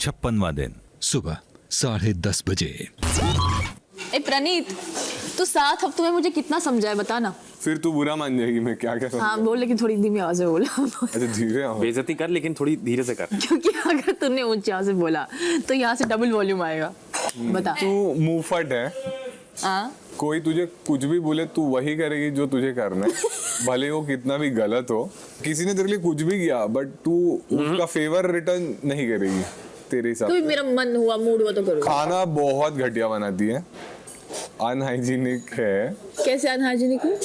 56वां दिन सुबह 10:30 बजे। ए प्रणीत, तू 7 हफ्तों में मुझे कितना समझाए बता ना। फिर तू बुरा मान जाएगी मैं क्या क्या हाँ बोल, लेकिन थोड़ी धीमी आवाज में बोला। अच्छा धीरे आओ। बेइज्जती कर लेकिन थोड़ी धीरे से कर। क्योंकि अगर तूने ऊंची आवाज से बोला तो यहाँ से डबल वॉल्यूम आएगा। बता। तू मुंहफट है। हाँ कोई तुझे कुछ भी बोले तू वही करेगी जो तुझे करना है, भले वो कितना भी गलत हो। किसी ने तेरे लिए कुछ भी किया बट तू उसका फेवर रिटर्न नहीं करेगी तेरे हिसाब तो से। मेरा मन हुआ, मूड हुआ तो करूँगा। खाना बहुत घटिया बनाती है, अनहाइजीनिक है। कैसे अनहाइजीनिक हूँ?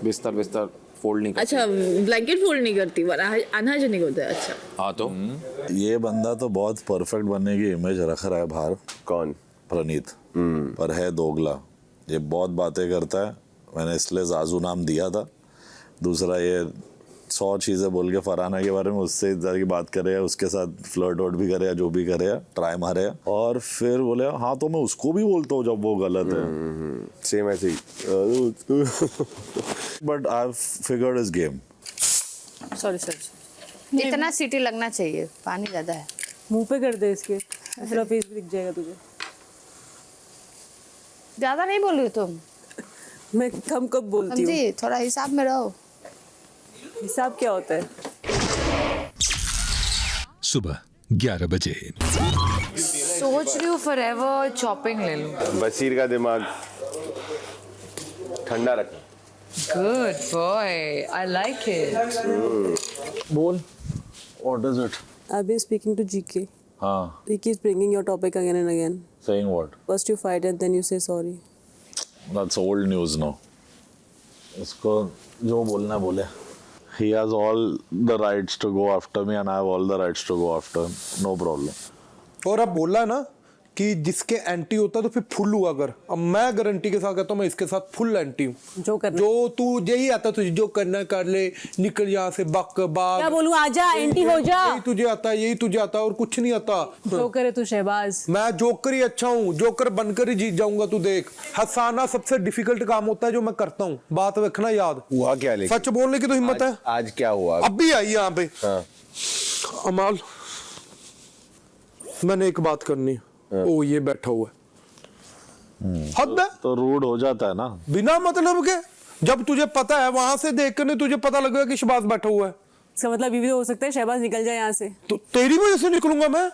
बिस्तर फोल्ड नहीं कर। अच्छा, ब्लैंकेट फोल्ड नहीं करती, अनहाइजीनिक होता है। अच्छा हाँ तो ये बंदा तो बहुत परफेक्ट बनने की इमेज रख रहा है बाहर। कौन? प्रणीत। पर है दोगला, ये बहुत बातें करता है, मैंने इसलिए जाजू नाम दिया था। दूसरा ये 100 चीज़ें बोल के फरहाना के बारे में उससे इस तरह की बात करे, उसके साथ फ्लर्ट वर्ट भी करे, जो भी करे, ट्राई मारे, और फिर बोले हाँ तो मैं उसको भी बोलता हूँ जब वो गलत है। सेम ऐसे ही। But I figured his game. Sorry इतना सीटी लगना चाहिए, पानी ज्यादा है। मुंह पे कर दे इसके, पूरा फेस भी दिख जाएगा तुझे। ज्यादा नहीं बोल रही तुम, मैं कम कब बोलती हूँ? समझी? थोड़ा हिसाब में रहो। हिसाब क्या होता है? सुबह 11 बजे। सोच रही हूँ फॉरएवर चॉपिंग ले लूं। बशीर का दिमाग ठंडा रखना। Good boy, I like it. बोल, what is it? I've been speaking to GK. हाँ, He keeps bringing your topic again and again. saying what? First you fight and then you say sorry. That's old news now. इसको जो बोलना है बोले. He has all the rights to go after me and I have all the rights to go after him. No problem. और अब बोला ना कि जिसके एंटी होता है तो फिर फुल हुआ कर। अब मैं गारंटी के साथ कहता हूँ, मैं इसके साथ फुल एंटी हूँ। जो करना, जो तू यही आता तुझे, जो करना कर ले, निकल यहाँ से बक बाग। क्या बोलूं, आजा एंटी हो जा। यही तुझे आता है, यही तुझे आता है और कुछ नहीं आता। जोकर है तू शहबाज। मैं जोकर ही अच्छा हूँ, जोकर बनकर ही जीत जाऊंगा। तू देख, हंसाना सबसे डिफिकल्ट काम होता है जो मैं करता हूँ, बात रखना याद। हुआ क्या लेकिन? सच बोलने की तो हिम्मत है। आज क्या हुआ? अब भी आई यहाँ पे। हाँ। अमाल, मैंने एक बात करनी है। ओ ये बैठा हुआ है, हद है। तो रूड हो जाता है ना बिना मतलब के। जब तुझे पता है, वहां से देखकर नहीं तुझे पता लगेगा कि शहबाज बैठा हुआ है। इसका मतलब ये भी तो हो सकता है शहबाज निकल जाए यहाँ से। तो तेरी वजह से निकलूंगा मैं?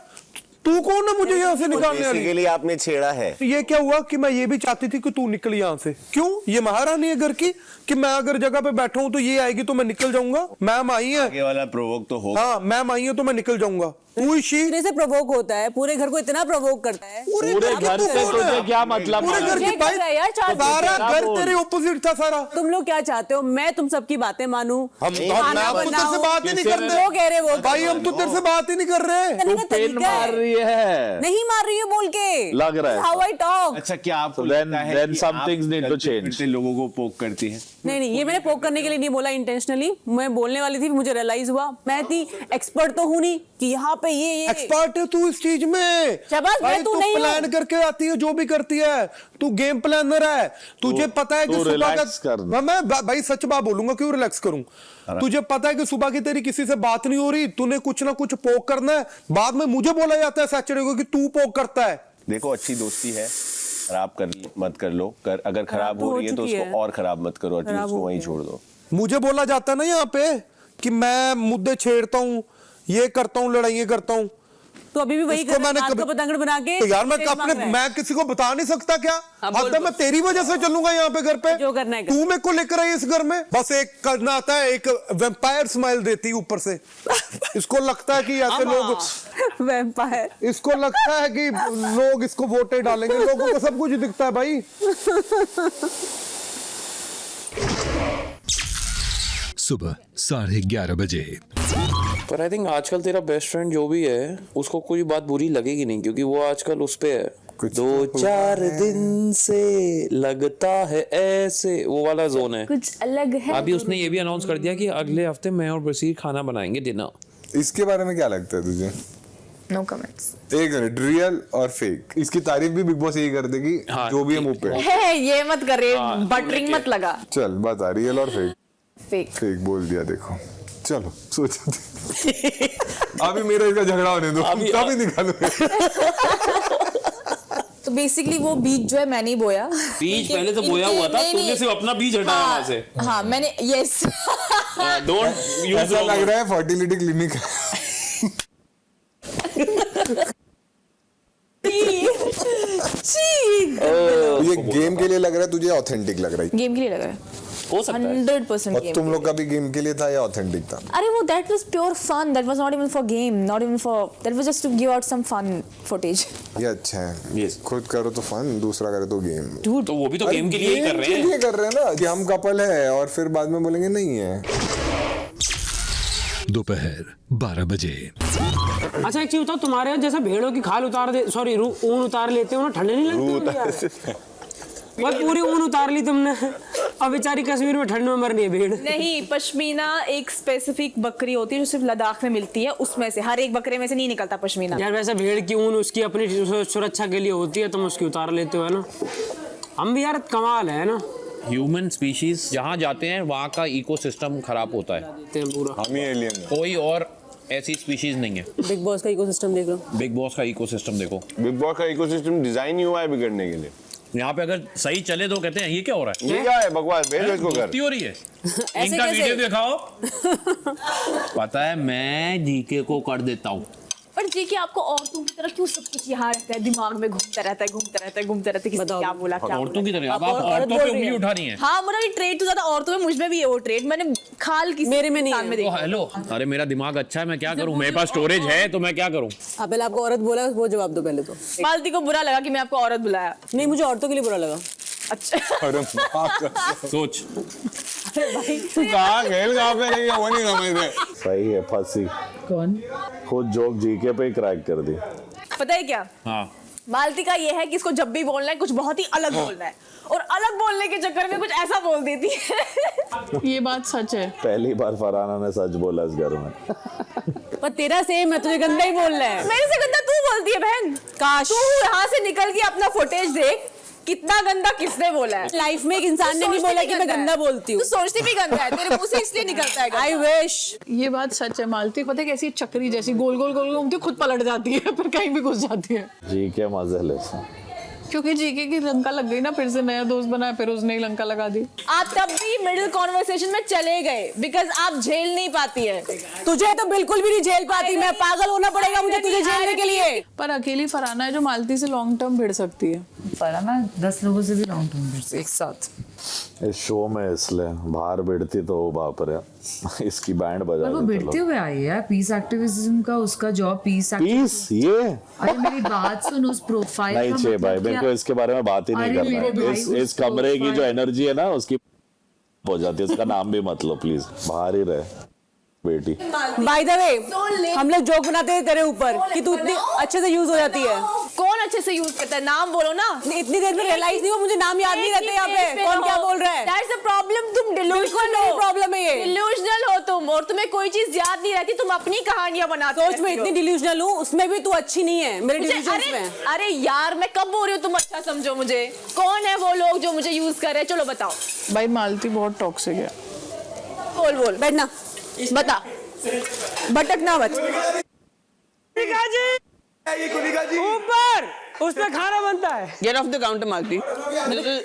तू कौन है मुझे यहाँ से निकालने वाली? बेसिकली आपने छेड़ा है। तो ये क्या हुआ कि मैं ये भी चाहती थी कि तू निकल यहाँ से। क्यों? ये महारानी है घर की कि मैं अगर जगह पे बैठा हूँ तो ये आएगी तो मैं निकल जाऊंगा। मैम आई है, आगे वाला प्रोवोक तो होगा। हाँ मैम आई है तो मैं निकल जाऊंगा। इतने से प्रोवोक होता है, पूरे घर को इतना प्रोवोक करता है। पूरे घर से तुझे क्या मतलब? पूरे घर की बात यार, सारा घर तेरे ऑपोजिट था सारा। तुम लोग क्या चाहते हो? मैं तुम सबकी बातें मानूं? हम तो तेरे से बात ही नहीं कर रहे। जो कह रहे वो भाई हम तो तेरे से बात ही नहीं कर रहे। तू पेन मार रही है। नहीं मार रही है बोल के लग रहा है। How I talk? अच्छा क्या आपको So लगता है then कि some आप things need to चलते change. फिरते लोगों को पोक करती है? नहीं, ये मैंने पोक करने के लिए नहीं बोला इंटेंशनली। मैं बोलने वाली थी, मुझे रियलाइज हुआ मैं इतनी एक्सपर्ट तो हूं नहीं कि यहाँ पे ये एक्सपर्ट है तू इस चीज में। शहबाज, मैं तू नहीं प्लान हूं। करके आती है, जो भी करती है तू गेम प्लानर है। तुझे पता है कि तू सुबह रिलैक्स कर। का मैं भाई सच बात बोलूंगा, क्यों रिलैक्स करूं? तुझे पता है कि सुबह की तेरी किसी से बात नहीं हो रही, तूने कुछ ना कुछ पोक करना है। बाद में मुझे बोला जाता है सैटरडे को कि तू पोक करता है। देखो अच्छी दोस्ती है, खराब कर मत कर लो। अगर खराब तो हो हो रही है तो चुकी उसको है। और खराब मत करो, खराब उसको हो वहीं गई। छोड़ दो। मुझे बोला जाता है ना यहाँ पे कि मैं मुद्दे छेड़ता हूँ, ये करता हूँ, लड़ाइयाँ करता हूँ। तो अभी भी वही इसको कर मैंने हाथ कभी- का पतंगड़ बना के तो यार मैं तेज मांग रहा है। मैं किसी को बता नहीं सकता क्या? हाँ, बोल, अब तो मैं तेरी वजह से चलूंगा यहाँ पे घर पे। जो करना है कर। तू मेरे को लेकर आई इस घर में, बस एक करना आता है, एक वैम्पायर स्माइल देती है ऊपर से। इसको लगता है कि ऐसे लोग, वैम्पायर। इसको लगता है कि लोग इसको वोटें डालेंगे। लोगों को सब कुछ दिखता है भाई। सुबह 11:30 बजे। पर आई थिंक आजकल तेरा बेस्ट फ्रेंड जो भी है उसको कोई बात बुरी लगेगी नहीं, क्योंकि वो आजकल उस पे है। 2-4 दिन से लगता है ऐसे, वो वाला जोन है। कुछ अलग है। अभी उसने ये भी अनाउंस कर दिया कि अगले हफ्ते मैं और बशीर खाना बनाएंगे डिनर। इसके बारे में क्या लगता है तुझे? No comments. एक मिनट, रियल और फेक, इसकी तारीफ भी बिग बॉस यही कर देगी। हाँ, जो भी है मुंह पे। ये मत कर रहे, बटरिंग मत लगा। चल बता, रियल और फेक। फेक। फेक बोल दिया, देखो चलो सोचो अभी मेरा इसका झगड़ा होने दो, तभी निकालूंगा। तो बेसिकली वो बीज जो है मैंने ही बोया। बीज पहले तो बोया हुआ था, तुमने सिर्फ अपना बीज हटाया वहां से। हाँ मैंने यस डोंट यूज। ऐसा लग रहा है फर्टिलिटी क्लिनिक। ये गेम के लिए लग रहा है तुझे, ऑथेंटिक लग रहा है? गेम के लिए लग रहा है, हो सकता है 100% और गेम। तुम लोग का भी गेम के लिए था या ऑथेंटिक था? अरे वो that was pure fun, that was not even for game, not even for, that was just to give out some fun footage. ये अच्छा है। Yes. खुद करो तो फन, दूसरा करे तो गेम। तो वो भी तो गेम के लिए ही कर रहे हैं। ये कर रहे हैं ना कि हम कपल है और फिर बाद में बोलेंगे नहीं है। दोपहर 12 बजे। अच्छा एक चीज बताओ, तुम्हारे यहाँ जैसा भेड़ों की खाल उतार दे, सॉरी ऊन उतार लेते हो ना, ठंडे नहीं लगते? बस पूरी ऊन उतार ली तुमने, अब बेचारी कश्मीर में ठंड में मर रही है भेड़। नहीं, पश्मीना एक स्पेसिफिक बकरी होती है जो सिर्फ लद्दाख में मिलती है, उसमें से हर एक बकरे में से नहीं निकलता पश्मीना। यार वैसे भेड़ की ऊन उसकी अपनी सुरक्षा के लिए होती है, तुम उसकी उतार लेते हो, है ना? हम भी यार कमाल है ना। ह्यूमन स्पीशीज जहाँ जाते हैं वहाँ का इकोसिस्टम खराब होता है, हम ही एलियन हैं। कोई और ऐसी स्पीशीज नहीं है। बिग बॉस का इकोसिस्टम देख लो, बिग बॉस का इकोसिस्टम देखो। बिग बॉस का इकोसिस्टम डिजाइन ही हुआ है बिगड़ने के लिए। यहाँ पे अगर सही चले तो कहते हैं ये क्या हो रहा है, ये क्या है बकवास, भेजो इसको घर। दोस्ती हो रही है। ऐसे इनका कैसे? वीडियो दिखाओ। पता है मैं जीके को कर देता हूँ। पर जी कि आपको औरतों की तरह क्यों सब कुछ यहाँ रहता है, दिमाग में घूमता रहता है, किसने क्या बोला, क्या औरतों की तरह अब आप आप औरत औरतों बोल पे रही उंगली है। उठानी है। हाँ मेरा भी ट्रेड तो ज्यादा औरतों में, मुझ में भी है वो ट्रेड, मैंने खाल किसी मेरे में नहीं इंसान है। में तो देखा। हेलो, अरे मेरा दिमाग अच्छा है, मैं क्या करूँ, मेरे पास स्टोरेज है तो मैं क्या करूँ। आप पहले आपको औरत बोला, वो जवाब दो पहले तो। मालती को बुरा लगा कि मैं आपको औरत बुलाया। नहीं, मुझे औरतों के लिए बुरा लगा। अच्छा अरे सोच तू कहाँ खेल कहाँ पे रही है, वो नहीं समझ रहे। सही है, फंसी। कौन? खुद जोक जीके पे ही क्रैक कर दी। पता है क्या, हाँ मालती का ये है कि इसको जब भी बोलना है कुछ बहुत ही अलग बोलना है, और अलग बोलने के चक्कर में कुछ ऐसा बोल देती है। ये बात सच है। पहली बार फरहाना ने सच बोला इस घर में। पर तेरा सेम है, तुझे गंदा ही बोलना है। मेरे से गंदा तू बोलती है बहन। काश तू यहाँ से निकल के अपना फुटेज देख, कितना गंदा किसने बोला है। लाइफ में एक इंसान ने नहीं बोला कि मैं गंदा बोलती हूँ। तू सोचती भी गंदा है, तेरे मुंह से इसलिए निकलता है। I wish. ये बात सच है। मालती पता है कैसी चक्री जैसी गोल गोल गोल घूमती है, खुद पलट जाती है, फिर कहीं भी घुस जाती है। जीके मजे ले। क्योंकि जीके की लंका लग गई ना, फिर से नया दोस्त बनाया, फिर उसने ही लंका लगा दी। आप तब भी मिडिल कॉन्वर्सेशन में चले गए बिकॉज आप झेल नहीं पाती है। तुझे तो बिल्कुल भी नहीं झेल पाती, मैं पागल होना पड़ेगा मुझे तुझे झेलने के लिए। पर अकेली फरहाना है जो मालती से लॉन्ग टर्म भिड़ सकती है। फरहाना 10 लोगों से भी लॉन्ग टर्म एक साथ। इस शो में इसलिए बाहर भिड़ती तो बाप रे, इसकी बैंड बजा वो देते भिड़ते लोग। हुए आई है, पीस एक्टिविज्म का उसका जॉब पीस पीस ये अरे मेरी बात सुन, उस प्रोफाइल नहीं चाहिए भाई, मेरे को इसके बारे में बात ही नहीं अरे मेरे करना है। भाई, इस उस कमरे की जो प्रोफाइल- एनर्जी है ना उसकी हो जाती है। इसका नाम भी मत लो प्लीज, बाहर ही रहे बेटी। बाय द वे हम लोग जोक बनाते हैं तेरे ऊपर कि तू इतनी अच्छे से यूज हो जाती है। कौन अच्छे से यूज करता है, नाम बोलो ना। इतनी देर में रियलाइज नहीं हुआ, मुझे नाम याद नहीं रहते यहाँ पे कौन क्या बोल रहा है। That's the problem, तुम delusional मेरी हो। प्रॉब्लम है ये। Delusional हो तुम, और तुम्हें कोई चीज याद नहीं रहती, तुम अपनी कहानियां बनाते सोच मैं इतनी डिल्यूजनल हूँ, उसमें भी तू अच्छी नहीं है मेरे डिल्यूजन्स में। अरे यार मैं कब बोल रही हूँ तुम अच्छा समझो मुझे। कौन है वो लोग जो मुझे यूज कर रहे हैं, चलो बताओ। भाई मालती बहुत टॉक्सिक है। बोल बोल, बैठना, बता, भटकना मत। ऊपर उस पे खाना बनता है। गेट ऑफ द काउंटर मालती।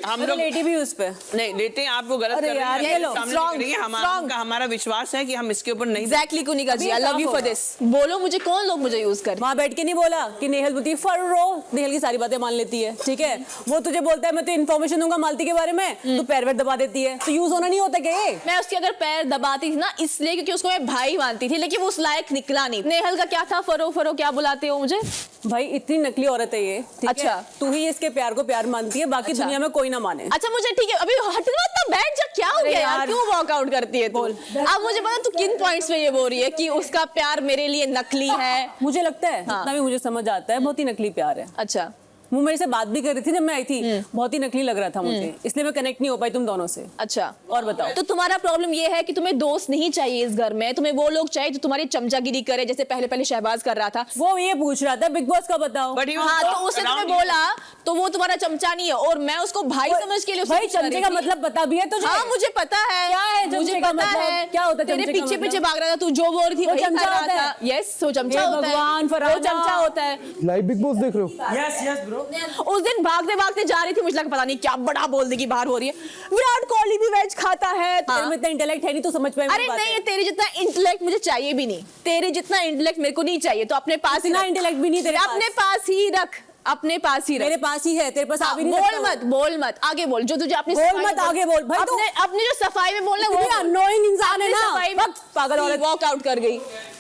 हम लोग लेटी भी उस पे नहीं लेते हैं, आप वो गलत कर रहे हैं। ये लो, सामने strong, नहीं करेंगे, strong। हमारा विश्वास है कि हम इसके ऊपर नहीं। Exactly Kunika ji, I love you for this. बोलो मुझे, कौन लोग मुझे यूज कर। वहाँ बैठ के नहीं बोला कि नेहल बोलती है फर्रो, नेहल की सारी बातें मान लेती है, ठीक है। वो तुझे बोलता है मैं तो इन्फॉर्मेशन दूंगा मालती के बारे में, तू पैर वैर दबा देती है, तो यूज होना नहीं होता क्या ये? मैं उसके अगर पैर दबाती थी ना इसलिए क्योंकि उसको मैं भाई मानती थी, लेकिन वो उस लायक निकला नहीं। नेहल का क्या था, फरो फरो क्या बुलाते हो मुझे। भाई इतनी नकली औरत है ये, ठीक है? अच्छा। तू ही इसके प्यार को प्यार मानती है, बाकी अच्छा। दुनिया में कोई ना माने। अच्छा मुझे ठीक है, अभी हटना तो बैठ जा, क्या हो गया यार, यार। क्यों वॉकआउट करती है तू। अब मुझे पता तू किन पॉइंट्स पे ये बोल रही है कि उसका प्यार मेरे लिए नकली है। मुझे लगता है जितना भी मुझे समझ आता है बहुत ही नकली प्यार है। अच्छा वो मेरे से बात भी कर रही थी जब मैं आई थी, बहुत ही नकली लग रहा था मुझे, इसलिए मैं कनेक्ट नहीं हो पाई तुम दोनों से। अच्छा और बताओ, तो तुम्हारा प्रॉब्लम ये है कि तुम्हें दोस्त नहीं चाहिए इस घर में, तुम्हें वो लोग चाहिए जो तुम्हारी चमचागिरी करे, जैसे पहले पहले शहबाज कर रहा था। वो ये पूछ रहा था बिग बॉस का बताओ। हाँ, तो उसने तुम्हें बोला तो वो तुम्हारा चमचा नहीं है, और मैं उसको भाई समझ के लिए भाई चमचे का मतलब पता भी है तुझे? हाँ मुझे पता है। क्या है मुझे पता है क्या होता है, तेरे पीछे पीछे भाग रहा था तू, जो बोल रही थी वो चमचा होता है। यस वो चमचा होता है, भगवान फरहाना वो चमचा होता है। लाइव बिग बॉस देख रहे हो? Yes yes bro. उस दिन भागते भागते जा रही थी, मुझे लगा पता नहीं क्या बड़ा बोलने की बाहर हो रही है, विराट कोहली भी वेज खाता है। तेरे में इतना इंटेलेक्ट है नहीं, तो समझ पाए। अरे नहीं, तेरे जितना इंटेलेक्ट मुझे चाहिए भी नहीं, तेरे जितना इंटेलेक्ट मेरे को नहीं चाहिए, तो अपने पास इतना इंटेलेक्ट भी नहीं तेरे अपने पास ही रख, अपने पास ही रख। मेरे पास ही है, तेरे पास आ भी नहीं सकता। बोल मत आगे बोल, जो तुझे अपनी बोल मत आगे बोल भाई, अपने अपने जो सफाई में बोलना वो अननोइंग इंसान है ना। पागल औरत वॉक आउट कर गई,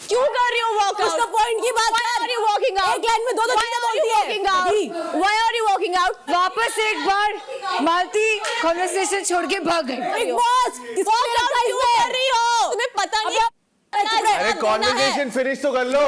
क्यों कर रही हो वॉक आउट? उसका पॉइंट की बात कर रही हो, वॉकिंग आउट एक लाइन में दो चीजें बोलती है। Walking out, why are you walking out? वापस एक बार मालती कन्वर्सेशन छोड़ के भाग गई। बिग बॉस वॉक आउट क्यों कर रही हो? तुम्हें पता नहीं? अरे कॉन्वर्सेशन फिनिश तो कर लो।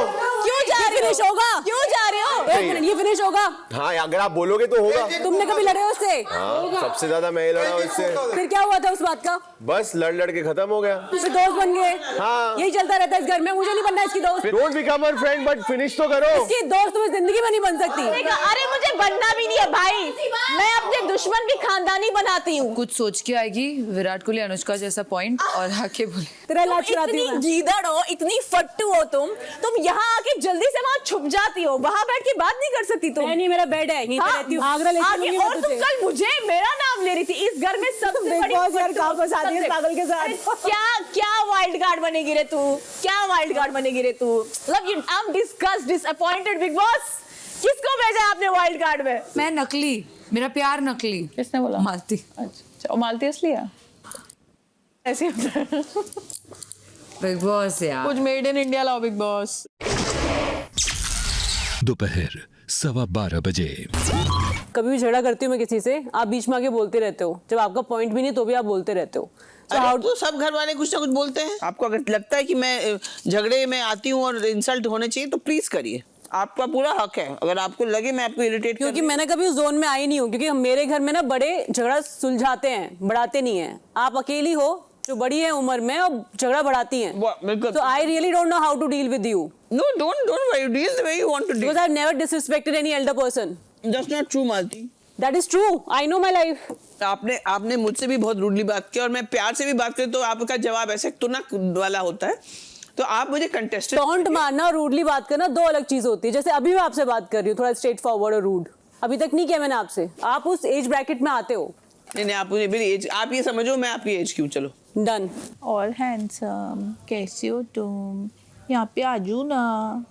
क्यों जा रही हो? फिनिश होगा? क्यों जा रहे हो? एक मिनट, ये फिनिश होगा? हाँ अगर आप बोलोगे तो होगा। तुमने कभी लड़े हो उससे? हाँ सबसे ज्यादा मैं ही लड़ा हूँ इससे। फिर क्या हुआ था उस बात का? बस लड़ के खत्म हो गया। फिर दोस्त बन गए? हाँ यही चलता रहता है इस घर में, मुझे नहीं बनना इसकी दोस्त। Don't become her friend but finish तो करो। इसकी दोस्त तुम्हें जिंदगी में नहीं बन सकती। अरे मुझे बनना भी नहीं है भाई, मैं अपने दुश्मन भी खानदानी बनाती हूँ। कुछ सोच के आएगी विराट कोहली अनुष्का जैसा पॉइंट और आके बोले तेरा लाच चुराती हूं। गीदड़ हो, इतनी फट्टू हो तुम यहाँ आके जल्दी से वहाँ छुप जाती हो, वहाँ बैठ के बात नहीं कर सकती तुम। नहीं मेरा बेड है, यहीं पे रहती हूँ। आगरा लेके और तुम कल मुझे मेरा नाम ले रही थी, इस घर में सबसे बड़ी कहाँ फंसाती है पागल के साथ। क्या वाइल्ड कार्ड बनेगी रे तू? क्या वाइल्ड कार्ड बनेगी रे तू? मतलब I am disgusted, disappointed big boss. किसको भेजा आपने वाइल्ड कार्ड में? मैं नकली, मेरा प्यार नकली। किसने बोला? मालती। अच्छा, और मालती असली है? ऐसे बिग बॉस यार, कुछ मेड इन इंडिया लाओ बिग बॉस। दोपहर 12:15 बजे। कभी भी झगड़ा करती हूँ मैं किसी से, आप बीच में आके बोलते रहते हो, जब आपका पॉइंट भी नहीं तो भी आप बोलते रहते हो। तो सब घर वाले कुछ ना कुछ बोलते हैं। आपको अगर लगता है कि मैं झगड़े में आती हूँ और इंसल्ट होने चाहिए तो प्लीज करिए, आपका पूरा हक है। अगर आपको लगे मैं आपको इरिटेट, क्योंकि मैंने कभी उस जोन में आई नहीं हूँ, क्योंकि मेरे घर में ना बड़े झगड़ा सुलझाते हैं, बढ़ाते नहीं है। आप अकेली हो जो बड़ी है उम्र में और झगड़ा बढ़ाती हैं, तो I really don't know how to deal with you. No, don't worry. Deal the way you want to deal. Because I've never disrespected any elder person. That's not true, Malti. That is true. I know my life. आपने मुझसे भी बहुत rudely बात की और मैं प्यार से भी बात करी तो आपका जवाब ऐसे तुनक वाला होता है। तो आप मुझे कंटेस्टेंट टॉन्ट मारना और रूडली बात करना दो अलग चीज होती है। जैसे अभी मैं आपसे बात कर रही हूँ, थोड़ा स्ट्रेट फॉरवर्ड और रूड। अभी तक नहीं किया मैंने आपसे, आप उस एज ब्रैकेट में आते हो। नहीं आप मुझे मेरी एज, आप ये समझो मैं आपकी एज क्यों। चलो डन। और हैंडसम कैसे हो तुम? यहाँ पे आ जाओ ना,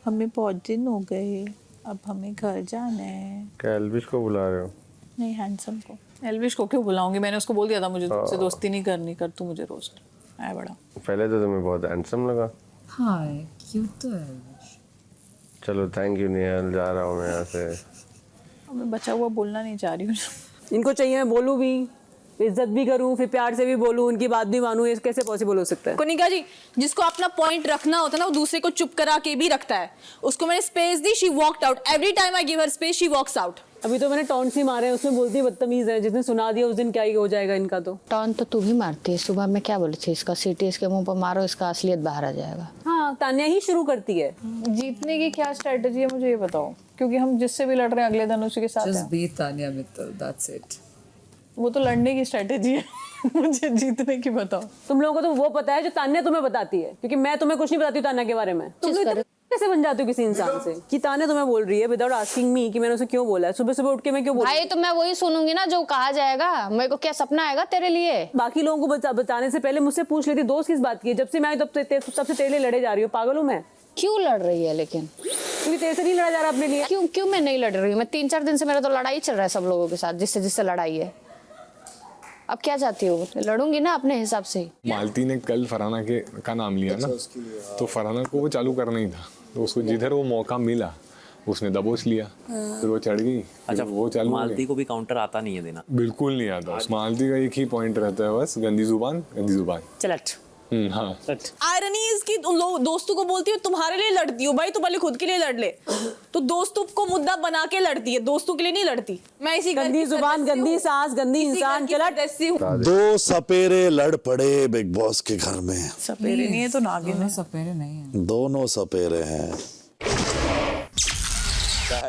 हमें बहुत दिन हो गए, अब हमें घर जाना है। क्या एल्विश को बुला रहे हो? नहीं हैंडसम को। एल्विश को क्यों बुलाऊंगी? मैंने उसको बोल दिया था मुझे तुमसे दोस्ती नहीं करनी, कर तू मुझे रोस्ट आया बड़ा। पहले तो तुम्हें बहुत हैंडसम लगा। हाँ क्यों तो है। चलो थैंक यू निहाल, जा रहा हूँ मैं यहाँ से। अब मैं बचा हुआ बोलना नहीं चाह रही हूँ। इनको चाहिए मैं बोलूँ भी, इज्जत भी करूं, फिर प्यार से भी बोलूं, उनकी बात भी मानूं, ये कैसे पॉसिबल हो सकता है? कोनिका जी, जिसको अपना पॉइंट रखना होता है ना वो दूसरे को चुप करा के भी रखता है। उसको मैंने स्पेस दी, she walked out. Every time I give her space she walks out. अभी तो मैंने टॉन्ट ही मारे हैं, उसमें बोलती है बदतमीज है। जिसने सुना दिया उस दिन क्या ही हो जाएगा इनका। तो टॉन्ट तो तू भी मारती है। सुबह मैं क्या बोली थी, इसका सीटी इसके मुंह पर मारो, इसका असलियत बाहर आ जाएगा। हाँ, तान्या ही शुरू करती है। जीतने की क्या स्ट्रेटेजी है मुझे ये बताओ, क्योंकि हम जिससे भी लड़ रहे हैं अगले दिन उसी के साथ Just हैं। be Tanya Mittal, that's it. वो तो लड़ने की स्ट्रेटेजी है। मुझे जीतने की बताओ। तुम लोगों को तो वो पता है जो तान्या तुम्हें बताती है, क्योंकि मैं तुम्हें कुछ नहीं बताती हूँ तान्या के बारे में। तुम लोग कैसे बन जाते हो किसी इंसान से कि तान्या तुम्हें बोल रही है विदाउट आस्किंग मी कि मैंने उसे क्यों बोला है। सुबह सुबह उठ के मैं क्यों बोल? भाई तो मैं वही सुनूंगी ना जो कहा जाएगा। मेरे को क्या सपना आएगा तेरे लिए? बाकी लोगों को बताने से पहले मुझसे पूछ लेती दोस्त किस बात की है। जब से मैं आई तब से तेरे लिए लड़े जा रही हूँ। पागल हूँ मैं? क्यों लड़ रही है लेकिन? क्योंकि तेरे से नहीं लड़ा जा रहा अपने लिए। क्यों मैं नहीं लड़ रही हूँ? मैं 3-4 दिन से मेरा तो लड़ाई चल रहा है सब लोगों के साथ, जिससे लड़ाई है। अब क्या चाहती हो? लड़ूंगी ना अपने हिसाब से। मालती ने कल फरहाना का नाम लिया ना, तो फरहाना को वो चालू करना ही था, तो उसको जिधर वो मौका मिला उसने दबोच लिया, फिर वो चढ़ गई। अच्छा वो चालू मालती को भी काउंटर आता नहीं है देना? बिल्कुल नहीं आता। उस मालती का एक ही पॉइंट रहता है बस, गंदी जुबान गंदी जुबान। चल हाँ आयरनी इसकी तुम लोग दोस्तों को बोलती हो तुम्हारे लिए लड़ती हो भाई, तो भले खुद के लिए लड़ ले, तो दोस्तों को मुद्दा बना के लड़ती है, दोस्तों के लिए नहीं लड़ती। मैं इसी गंदी जुबान, गंदी सांस, गंदी इंसान के लड़। दो सपेरे लड़ पड़े बिग बॉस के घर में। सपेरे नहीं है तो नागिन है। सपेरे नहीं है, दोनों सपेरे हैं।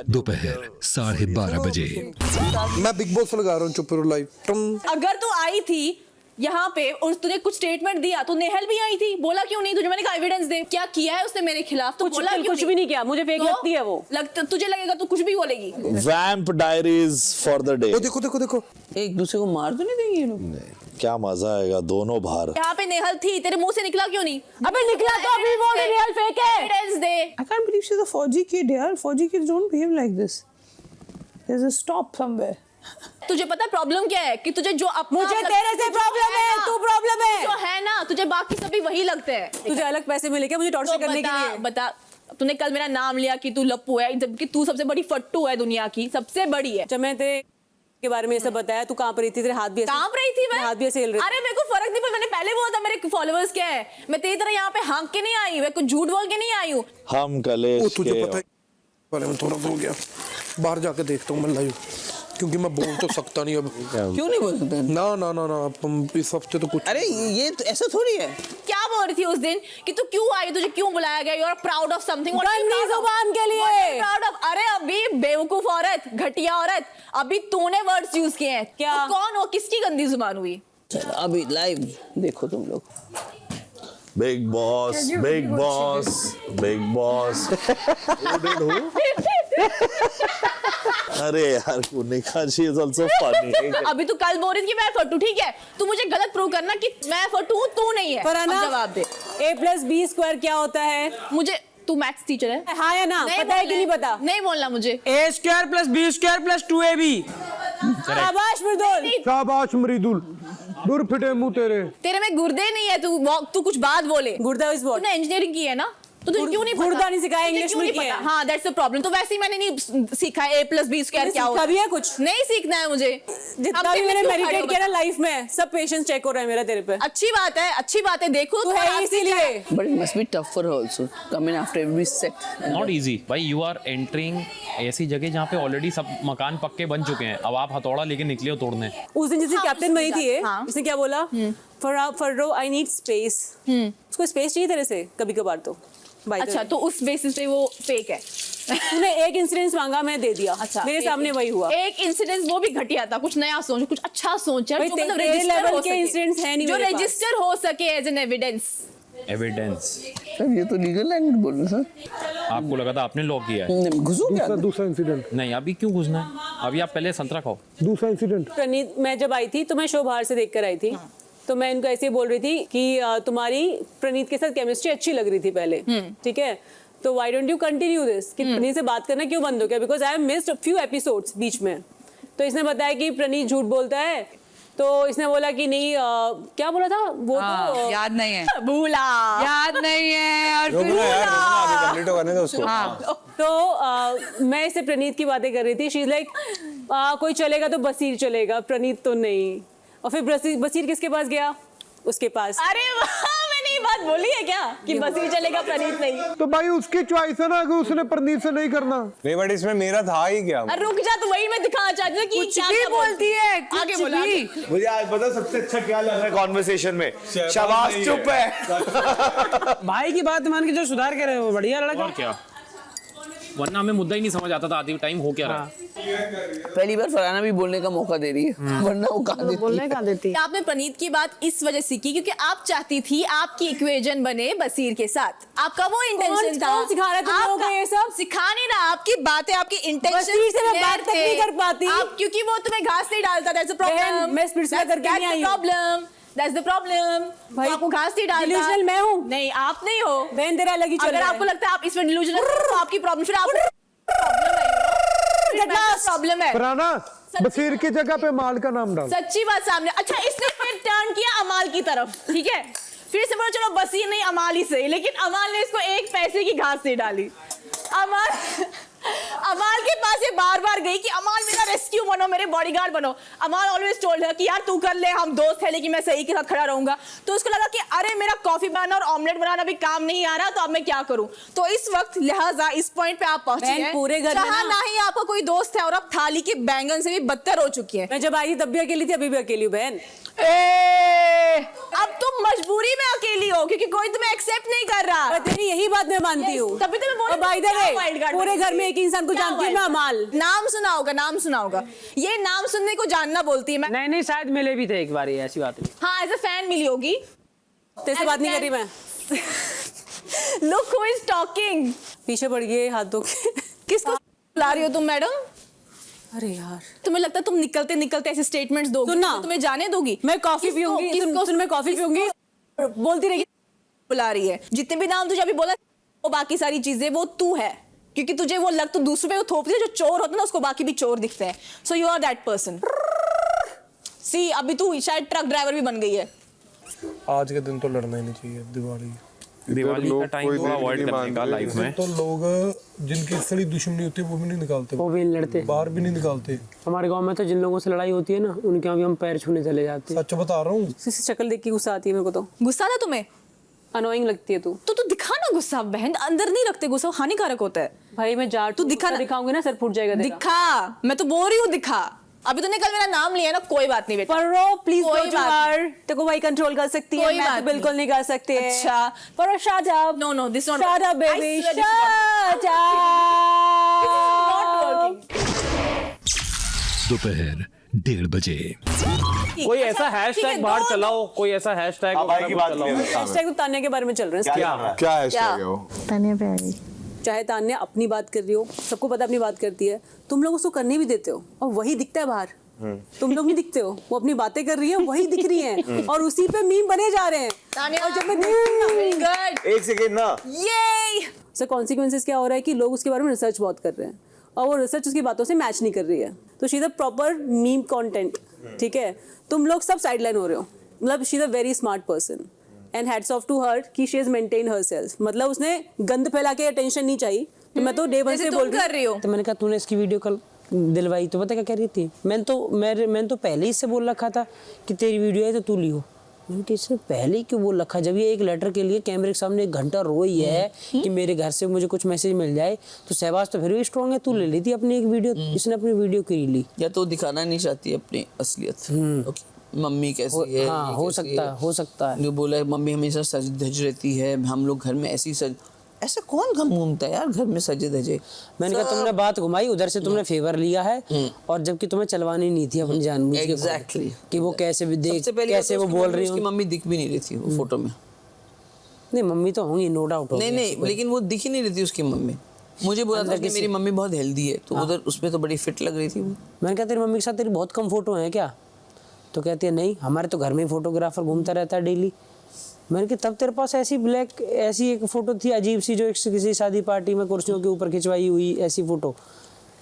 दोपहर 12:30 बजे। मैं बिग बॉस लगा रहा हूँ, चुप रहो लाइव। अगर तू आई थी यहाँ पे और तुझे कुछ स्टेटमेंट दिया तो नेहल भी आई थी, बोला क्यों नहीं? तुझे मैंने कहा एविडेंस दे, क्या किया है उसने मेरे खिलाफ, तो बोला क्यों? कुछ भी नहीं किया, मुझे फेक लगती है वो। तुझे लगेगा तो कुछ भी बोलेगी। वैम्प डायरीज फॉर द डे। देखो देखो देखो, एक दूसरे को मार तो नहीं देंगे ये लोग? क्या मजा आएगा, दोनों बाहर। यहाँ पे नेहल थी, तेरे मुंह से निकला क्यों नहीं? अबे निकला तो अभी बोल रही नेहल फेक है। Evidence they. I can't believe she's a Fauji kid, यार। Fauji kids don't behave like this. There's a stop somewhere. तुझे पता प्रॉब्लम क्या है कि तुझे जो अपना मुझे तेरे से प्रॉब्लम है, तू प्रॉब्लम है जो है ना, तुझे बाकी सभी वही लगते हैं। तुझे अलग पैसे मिले क्या मुझे टॉर्चर करने के लिए? बता, तूने कल मेरा नाम लिया कि तू लप्पू है, जबकि तू सबसे बड़ी फट्टू है, दुनिया की सबसे बड़ी है। जब मैं तेरे के बारे में ये सब बताया, तू कहाँ पर रही थी? तेरे हाथ भी कांप रही थी मैं, हाथ भी ऐसे हिल रहे थे। अरे मेरे को फर्क नहीं पड़ा, मैंने पहले बोला था मेरे फॉलोअर्स क्या है, मैं तेरी तरह यहाँ पे हाँक के नहीं आई, मैं कुछ झूठ बोल के नहीं आई हूँ। हम कलेश तुझे के पता है वाले में थोड़ा हो गया, बाहर जाके देखता हूँ मैं लाइव, क्योंकि मैं बोल तो सकता नहीं अब। क्यों नहीं बोल सकते? ना ना ना ना, अब इस हफ्ते तो कुछ। अरे ये तो ऐसा थोड़ी है। क्या बोल रही थी उस दिन कि तू क्यों आई, तुझे क्यों बुलाया गया, you are proud of something. गंदी जुबान के लिए प्राउड ऑफ? अरे अभी बेवकूफ औरत, घटिया औरत, अभी तूने वर्ड्स यूज किए हैं। क्या? तो कौन हो, किसकी गंदी जुबान हुई? चलो अभी लाइव देखो तुम लोग। Big boss, big boss, big boss. अरे यार, Kunika she is also funny. अभी तू कल बोल रही थी कि मैं फट्टू, ठीक है, तू मुझे गलत प्रूव करना कि मैं फट्टू हूँ, तू नहीं है। फरहाना, अब जवाब दे। a+b² क्या होता है? मुझे, तू मैथ्स टीचर है? हाँ या ना? पता है कि नहीं पता? नहीं बोलना मुझे। a² + b² + 2ab। शाबाश मृदुल, शाबाश मृदुल, दूर फिटे मुंह तेरे। तेरे में गुर्दे नहीं है, तू कुछ बात बोले। गुर्दा इज व्हाट? तूने इंजीनियरिंग की है ना, तो तुझे क्यों नहीं पता? गुर्दा नहीं सिखाया, तुझे इंग्लिश क्यों में नहीं किया पता? है। हाँ, दैट्स द प्रॉब्लम। तो वैसे ही मैंने नहीं सीखा a+b² क्या होता भी है कुछ नहीं सीखना है मुझे। जितना भी मैंने मेडिटेट किया ना लाइफ में, सब पेशेंस चेक हो रहा है मेरा तेरे पे। अच्छी बात है, अच्छी बात है, देखो तू है इसीलिए। But it must be tough for her also, coming after every set. Not easy भाई, यू आर एंटरिंग ऐसी जगह जहाँ पे ऑलरेडी सब मकान पक्के बन चुके हैं, अब आप हथौड़ा लेके निकले हो तोड़ने। उस दिन जिस कैप्टन बनी थी, हाँ। उसने क्या बोला? Furrow I need space. उसको स्पेस चाहिए तेरे से कभी कभार तो। अच्छा, तो उस बेसिस पे वो फेक है। तूने एक इंसिडेंस मांगा, मैं दे दिया। अच्छा, मेरे सामने वही हुआ। एक इंसिडेंस वो भी घटिया था, कुछ नया सोच, कुछ अच्छा सोच, भाई, जो तेरे मतलब register लेवल हो के सके। इंसिडेंट्स हैं नहीं जो मेरे पास। रजिस्टर हो सके as an evidence. Evidence. Sir ये तो लीगल लैंग्वेज बोल रहे सर। आपको लगा था आपने लॉ किया है? घुसो क्या? दूसरा इंसिडेंट नहीं, अभी क्यों घुसना है? अभी आप पहले संतरा खाओ। दूसरा इंसिडेंट। प्रणीत, मैं जब आई थी तो मैं शो बाहर से देख कर आई थी, तो मैं इनको ऐसे ही बोल रही थी कि तुम्हारी प्रणीत के साथ केमिस्ट्री अच्छी लग रही थी पहले, ठीक है, तो why don't you continue this, कि प्रणीत से बात करना क्यों बंद हो गया? Because I have missed a few episodes बीच में। तो इसने बताया कि प्रणीत झूठ बोलता है, तो इसने बोला कि नहीं, क्या बोला था वो? तो याद नहीं है, भूला, याद नहीं है। और फिर कंप्लीट करने दो उसको। तो मैं इससे प्रणीत की बातें कर रही थी। शी इज लाइक, कोई चलेगा तो बसीर चलेगा, प्रणीत तो नहीं। और फिर बसीर किसके पास गया? उसके पास। अरे वाह, मैंने ये बात बोली है क्या कि बसीर चलेगा, प्रणीत नहीं? तो भाई उसकी चॉइस है ना कि उसने प्रणीत से नहीं करना। नहीं, बट इसमें मेरा था ही क्या? अरे रुक जा, तो वही मैं दिखाना चाहती हूँ कि कुछ क्या भी क्या बोलती है, कुछ आगे बोला, भी। मुझे आज पता सबसे अच्छा क्या लग रहा है कॉन्वर्सेशन में? शाबाश, चुप है। भाई की बात मान के जो सुधार कर रहे हो, बढ़िया लड़का। और क्या, वरना हमें मुद्दा ही नहीं समझ आता था आधी टाइम हो क्या रहा है। पहली बार फरहाना भी बोलने का मौका दे रही है, वरना वो कहाँ देती है। आपने प्रणीत की बात इस वजह से की क्योंकि आप चाहती थी आपकी इक्वेजन बने बसीर के साथ, आपका वो इंटेंशन था। कौन सिखा रहा है तुम लोगों को ये सब? सिखा नहीं रहा, आपकी बातें, आपकी इंटेंशन बसीर से मैं बात तक नहीं कर पाती। आप, क्योंकि वो तुम्हें घास नहीं डालता, दैट्स द प्रॉब्लम। मैं स्पिरिट से करके नहीं आई हूं। Problem, that's the problem. भाई, आपको घास नहीं डालता। डिल्यूजनल मैं हूं? नहीं, आप नहीं हो। बहन तेरा अलग ही चल अगर रहा है। आपको लगता है आप इसमें डिल्यूजनल तो आपकी प्रॉब्लम, फिर आप प्रॉब्लम है। फरहाना, बसीर की जगह पे माल का नाम डाल। सच्ची बात सामने। अच्छा, इसने फिर टर्न किया अमाल की तरफ, ठीक है, फिर से बोला चलो बसीर नहीं अमाल ही सही, लेकिन अमाल ने इसको एक पैसे की घास नहीं डाली। अमाल के पास ये बार बार गई कि अमाल मेरा रेस्क्यू बनो, मेरे बॉडीगार्ड बनो। अमाल ऑलवेज टोल्ड है कि यार तू कर ले, हम दोस्त है, लेकिन मैं सही के साथ खड़ा रहूंगा। तो उसको लगा कि अरे मेरा कॉफी बनाना और ऑमलेट बनाना भी काम नहीं आ रहा, तो अब मैं क्या करूं? तो इस वक्त लिहाजा इस पॉइंट पे आप पहुंची हैं पूरे घर में जहां ना ही आपका कोई दोस्त है और अब थाली के बैंगन से भी बदतर हो चुकी है। मैं जब आई थी तब भी अकेली थी, अभी भी अकेली हूँ बहन। अब तुम मजबूरी में अकेली हो क्योंकि कोई तुम्हें एक्सेप्ट नहीं कर रहा। पर तेरी यही बात मैं मानती हूँ। तभी तो मैं बोल बाय द वे पूरे घर में एक इंसान को जानती हूँ मैं, अमाल। नाम सुना होगा, नाम सुना होगा। ये नाम सुनने को जानना बोलती है मैं। नहीं शायद मिले भी थे एक बार, ऐसी बात नहीं। हाँ, एज अ फैन मिली होगी। तेरे से बात नहीं कर रही मैं। Look who is talking। पीछे पड़ गई हाथ धो के। किसको बुला रही हो तुम मैडम? अरे यार, तुम्हें लगता है तुम निकलते निकलते ऐसे स्टेटमेंट्स दोगी? सुनना, तो तुम्हें जाने दोगी? मैं कॉफी पीऊंगी, सुन मैं कॉफी पीऊंगी, बोलती रहेगी बुला रही है। जितने भी नाम तुझे अभी बोला वो बाकी सारी चीजें वो तू है, क्योंकि तुझे वो लग तो दूसरे पे थोपती है। जो चोर होता है ना उसको बाकी भी चोर दिखते हैं। So you are that person. See अभी तू शायद ट्रक ड्राइवर भी बन गई है। आज के दिन तो लड़ना ही नहीं चाहिए। दिवाली का टाइम थोड़ा अवॉइड करने का लाइफ में। तो लोग जिनकी असली दुश्मनी होती है वो भी नहीं निकालते, वो भी नहीं लड़ते, बाहर भी नहीं निकालते। हमारे गांव में तो जिन लोगों से लड़ाई होती है ना, उनके यहाँ भी हम पैर छूने चले जाते हैं। सच बता रहा हूँ। शक्ल देख के गुस्सा आती है मेरे को। तो गुस्सा ना तुम्हें अनोइंग लगती है तू। तो तू दिखा ना गुस्सा। बहन अंदर नहीं रखते गुस्सा, हानिकारक होता है। भाई मैं जा तू दिखा ना। दिखाऊंगी ना सर फूट जाएगा तेरा। दिखा, मैं तो बोल रही हूँ दिखा। अभी तूने कल मेरा नाम लिया ना, कोई बात नहीं बेटा। परो प्लीज कोई गो टू बात हर। तेरे को वही कंट्रोल कर सकती है, मैं तो बिल्कुल नहीं कर सकती है। अच्छा परो shut up. No no this not shut up baby, shut up. दोपहर 1:30 बजे। कोई ऐसा हैशटैग बाहर चलाओ, कोई ऐसा हैशटैग हैशटैग तो तान्या के बारे में चल रहा है। क्या हैशटैग है वो? तान्या पे आ गई। चाहे तान्या अपनी बात कर रही हो, सबको पता अपनी बात करती है, तुम लोग उसको करने भी देते हो और वही दिखता है बाहर। तुम लोग नहीं दिखते हो, वो अपनी बातें कर रही है, वही दिख रही है और उसी पे मीम बने जा रहे हैं। तान्या, और जब मैं वेरी गुड। एक सेकेंड ना, ये सर कॉन्सिक्वेंसेस क्या हो रहा है कि लोग उसके बारे में रिसर्च बहुत कर रहे हैं और वो रिसर्च उसकी बातों से मैच नहीं कर रही है। तो she is a proper meme content, ठीक है। तुम लोग सब साइडलाइन हो रहे हो। मतलब she is a very smart person and hats off to her कि शी हैज मेंटेन हरसेल्फ। मतलब उसने गंद फैला के अटेंशन नहीं चाहिए। तो मैं तो डे वन से बोल रही हूँ। तो मैंने कहा तूने इसकी वीडियो कल दिलवाई तो पता क्या कह रही थी? मैंने तो पहले ही से बोल रखा था कि तेरी वीडियो है तो तू लियो। मैंने कहा इससे पहले ही क्यों बोल रखा? जब ये एक लेटर के लिए कैमरे के सामने 1 घंटा रोई है कि मेरे घर से मुझे कुछ मैसेज मिल जाए, तो सहबाज तो फिर भी स्ट्रॉन्ग है। तू ले ली थी अपनी एक वीडियो, इसने अपनी वीडियो की ली। या तो दिखाना नहीं चाहती अपनी असलियत। मम्मी कैसी है? हाँ, हो सकता है। जो बोला है मम्मी हमेशा सज धज रहती है, हम लोग घर में ऐसी सज। ऐसा कौन घूमता है यार घर में सजे धजे? मैंने कहा तुमने बात घुमाई, उधर से तुमने फेवर लिया है और जबकि तुम्हें चलवानी नहीं थी अपनी जानबूझ के। एग्जैक्टली कि वो कैसे भी देख, कैसे वो बोल रही है। मम्मी दिख भी नहीं रही थी वो फोटो में। नहीं मम्मी तो होंगी, नो डाउट। नहीं, लेकिन वो दिख ही नहीं रही थी उसकी मम्मी। मुझे बोला था कि मेरी मम्मी बहुत हेल्दी है, तो उधर उसमें तो बड़ी फिट लग रही थी वो। मैंने कहा तेरी मम्मी के साथ तेरी बहुत कम फोटो हैं क्या? तो कहती है नहीं, हमारे तो घर में ही फोटोग्राफर घूमता रहता है डेली। मैंने कहा तब तेरे पास ऐसी एक फोटो थी अजीब सी, जो किसी शादी पार्टी में कुर्सियों के ऊपर खिंचवाई हुई ऐसी फोटो।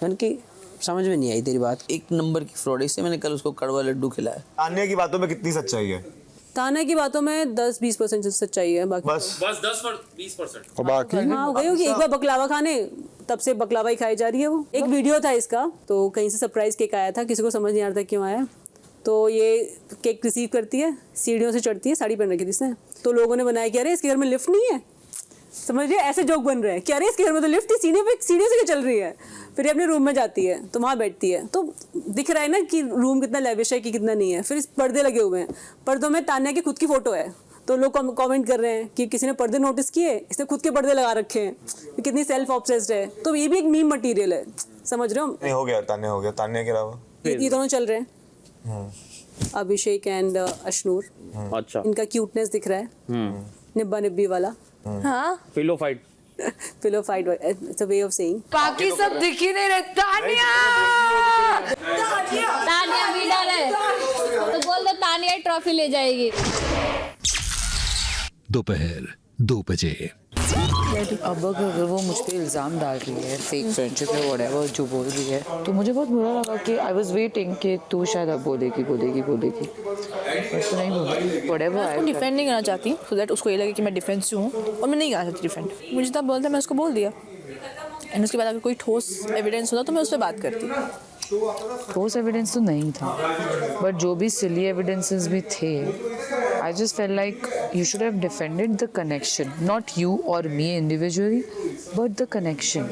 मैंने कहा समझ में नहीं आई तेरी बात। एक नंबर की फ्रॉड है। इससे मैंने कल उसको कड़वा लड्डू खिलाया। तान्या की बातों में कितनी सच्चाई है? तान्या की बातों में 10-20% सच्चाई है, बाकी बस 10-20%। और बाकी हाँ हो गई होगी। एक बार बकलावा खाने, तब से बकलावा ही खाई जा रही है वो। एक वीडियो था इसका, तो कहीं से सरप्राइज केक आया था, किसी को समझ नहीं आ रहा था क्यों आया। तो ये केक रिसीव करती है, सीढ़ियों से चढ़ती है, साड़ी पहन रखी थी इसने। तो लोगों ने बनाया कि अरे इसके घर में लिफ्ट नहीं है। समझ रहे, ऐसे जोक बन रहे हैं कि अरे इसके घर में तो लिफ्ट ही सीढ़ियों से चल रही है। फिर अपने रूम में जाती है तो वहाँ बैठती है, तो दिख रहा है ना कि रूम कितना लेविश है कि कितना नहीं है। फिर इस पर्दे लगे हुए हैं, पर्दों में तान्या की खुद की फोटो है। तो लोग कमेंट कर रहे हैं कि किसी ने पर्दे नोटिस किए, इसने खुद के पर्दे लगा रखे हैं, कितनी सेल्फ ऑब्सेस्ड है। तो ये भी एक मीम मटेरियल है, समझ रहे हो। नहीं हो गया, तान्या हो गया। तान्या के अलावा ये दोनों चल रहे हैं, अभिषेक एंड अशनूर। अच्छा, इनका क्यूटनेस दिख रहा है, निब्बा निब्बी वाला। हाँ, pillow fight. Pillow fight, it's a way of saying. बाकी सब दिख ही नहीं रहे। तान्या भी डाले तो बोल दो तान्या ट्रॉफी ले जाएगी। दोपहर 2 बजे। अब अगर वो मुझ पे इल्ज़ाम डाल रही है, फेक फ्रेंडशिप है, व्हाटएवर जो बोल रही है, तो मुझे बहुत बुरा लगा कि आई वाज वेटिंग कि तू शायद अब बोलेगी बट तो नहीं बोली। व्हाटएवर, मैं उसको डिफेंड नहीं करना चाहती सो दैट उसको ये लगे कि मैं डिफेंस हूँ, और मैं नहीं करना चाहती डिफेंड। मुझे तब बोलता मैं उसको बोल दिया, एंड उसके बाद अगर कोई ठोस एविडेंस होता तो मैं उस पर बात करती। ठोस एविडेंस तो नहीं था, बट जो भी सिली एविडेंसेस भी थे I just felt like you should have defended the connection, not you or me individually, but the connection.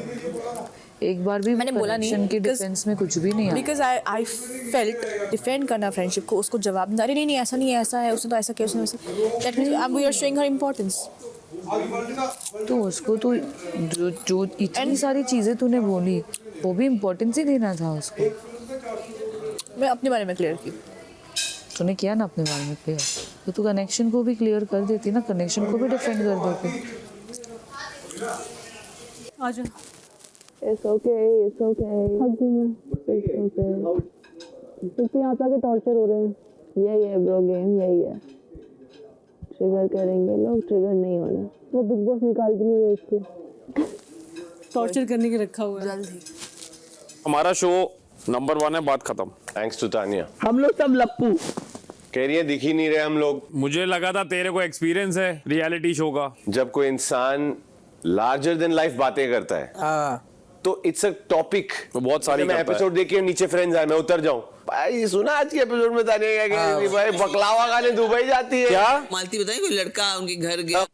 एक बार भी मैंने बोला नहीं connection के डिफेंस में कुछ भी नहीं आया. बिकॉज आई फेल्ट डिफेंड करना फ्रेंडशिप को, उसको जवाब अरे नहीं नहीं ऐसा नहीं है, ऐसा है, उसने तो ऐसा किया, उसने वैसा, that means we are showing her importance. तो उसको तो जो इतनी सारी चीजें तूने बोली वो भी इम्पोर्टेंस ही देना था उसको. मैं अपने बारे में क्लियर की. तूने किया ना अपने बारे में क्लियर, तो तू कनेक्शन को भी क्लियर कर देती ना, कनेक्शन को भी डिफेंड कर देती. आजा. It's okay, it's okay. It's okay. सिर्फ यहाँ पे आके टॉर्चर हो रहे हैं. यही है ब्रो, गेम यही है. ट्रिगर करेंगे लोग, ट्रिगर नहीं होना. वो बिग बॉस निकाल भी नहीं रहे इसको. टॉर्चर करने के रखा हुआ है. जल्दी. हमारा शो नंबर 1 है, बात खत्म. Thanks to Tania. हम लोग सब लप्पू कह रही है दिख ही नहीं रहे हम लोग. मुझे लगा था तेरे को एक्सपीरियंस है रियलिटी शो का. जब कोई इंसान लार्जर देन लाइफ बातें करता है तो इट्स अ टॉपिक. तो बहुत सारी मैं एपिसोड देख के नीचे फ्रेंड्स आए, मैं उतर जाऊं. भाई सुना आज के एपिसोड में तानिया क्या कह रही थी, भाई बकलावा खाने दुबई जाती है. क्या मालती बताई, कोई लड़का उनके घर गया,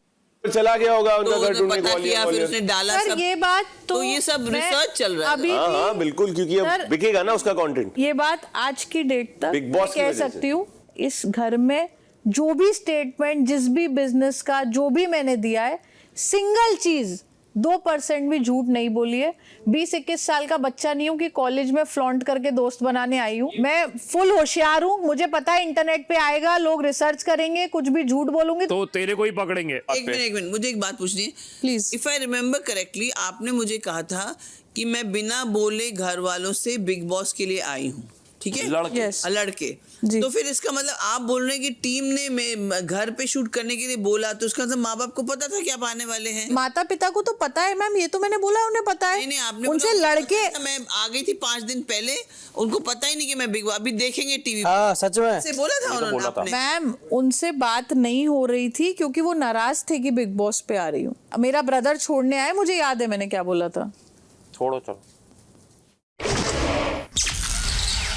चला गया होगा तो उनका घर उसने ढूंढने, पता किया, फिर उसने डाला सब. ये बात तो ये सब रिसर्च चल रहा है. हाँ बिल्कुल, क्योंकि अब बिकेगा ना उसका कंटेंट. ये बात आज की डेट तक बिग बॉस की कह वजह से. सकती हूँ. इस घर में जो भी स्टेटमेंट, जिस भी बिजनेस का जो भी मैंने दिया है, सिंगल चीज 2% भी झूठ नहीं बोली है. 20-21 साल का बच्चा नहीं हूँ कि कॉलेज में फ्लॉन्ट करके दोस्त बनाने आई हूँ. मैं फुल होशियार हूँ, मुझे पता है इंटरनेट पे आएगा, लोग रिसर्च करेंगे, कुछ भी झूठ बोलूंगी तो तेरे को ही पकड़ेंगे. एक मिनट मुझे एक बात पूछनी है please. If I remember correctly, आपने मुझे कहा था कि मैं बिना बोले घर वालों से बिग बॉस के लिए आई हूँ, ठीक है? लड़के. तो फिर इसका मतलब आप बोल रहे हैं कि टीम ने घर पे शूट करने के लिए बोला, तो उसका मतलब माँ बाप को पता था कि आप आने वाले हैं? माता पिता को तो पता है मैम, ये तो मैंने बोला उन्हें पता है. नहीं आपने उनसे लड़के, मैं आ गई थी 5 दिन पहले, उनको पता ही नहीं कि मैं बिग बॉस अभी देखेंगे टीवी. सच में से बोला था उन्होंने आपने? मैम उनसे बात नहीं हो रही थी क्योंकि वो नाराज थे कि बिग बॉस पे आ रही हूँ. मेरा ब्रदर छोड़ने आए, मुझे याद है मैंने क्या बोला था. छोड़ो चलो.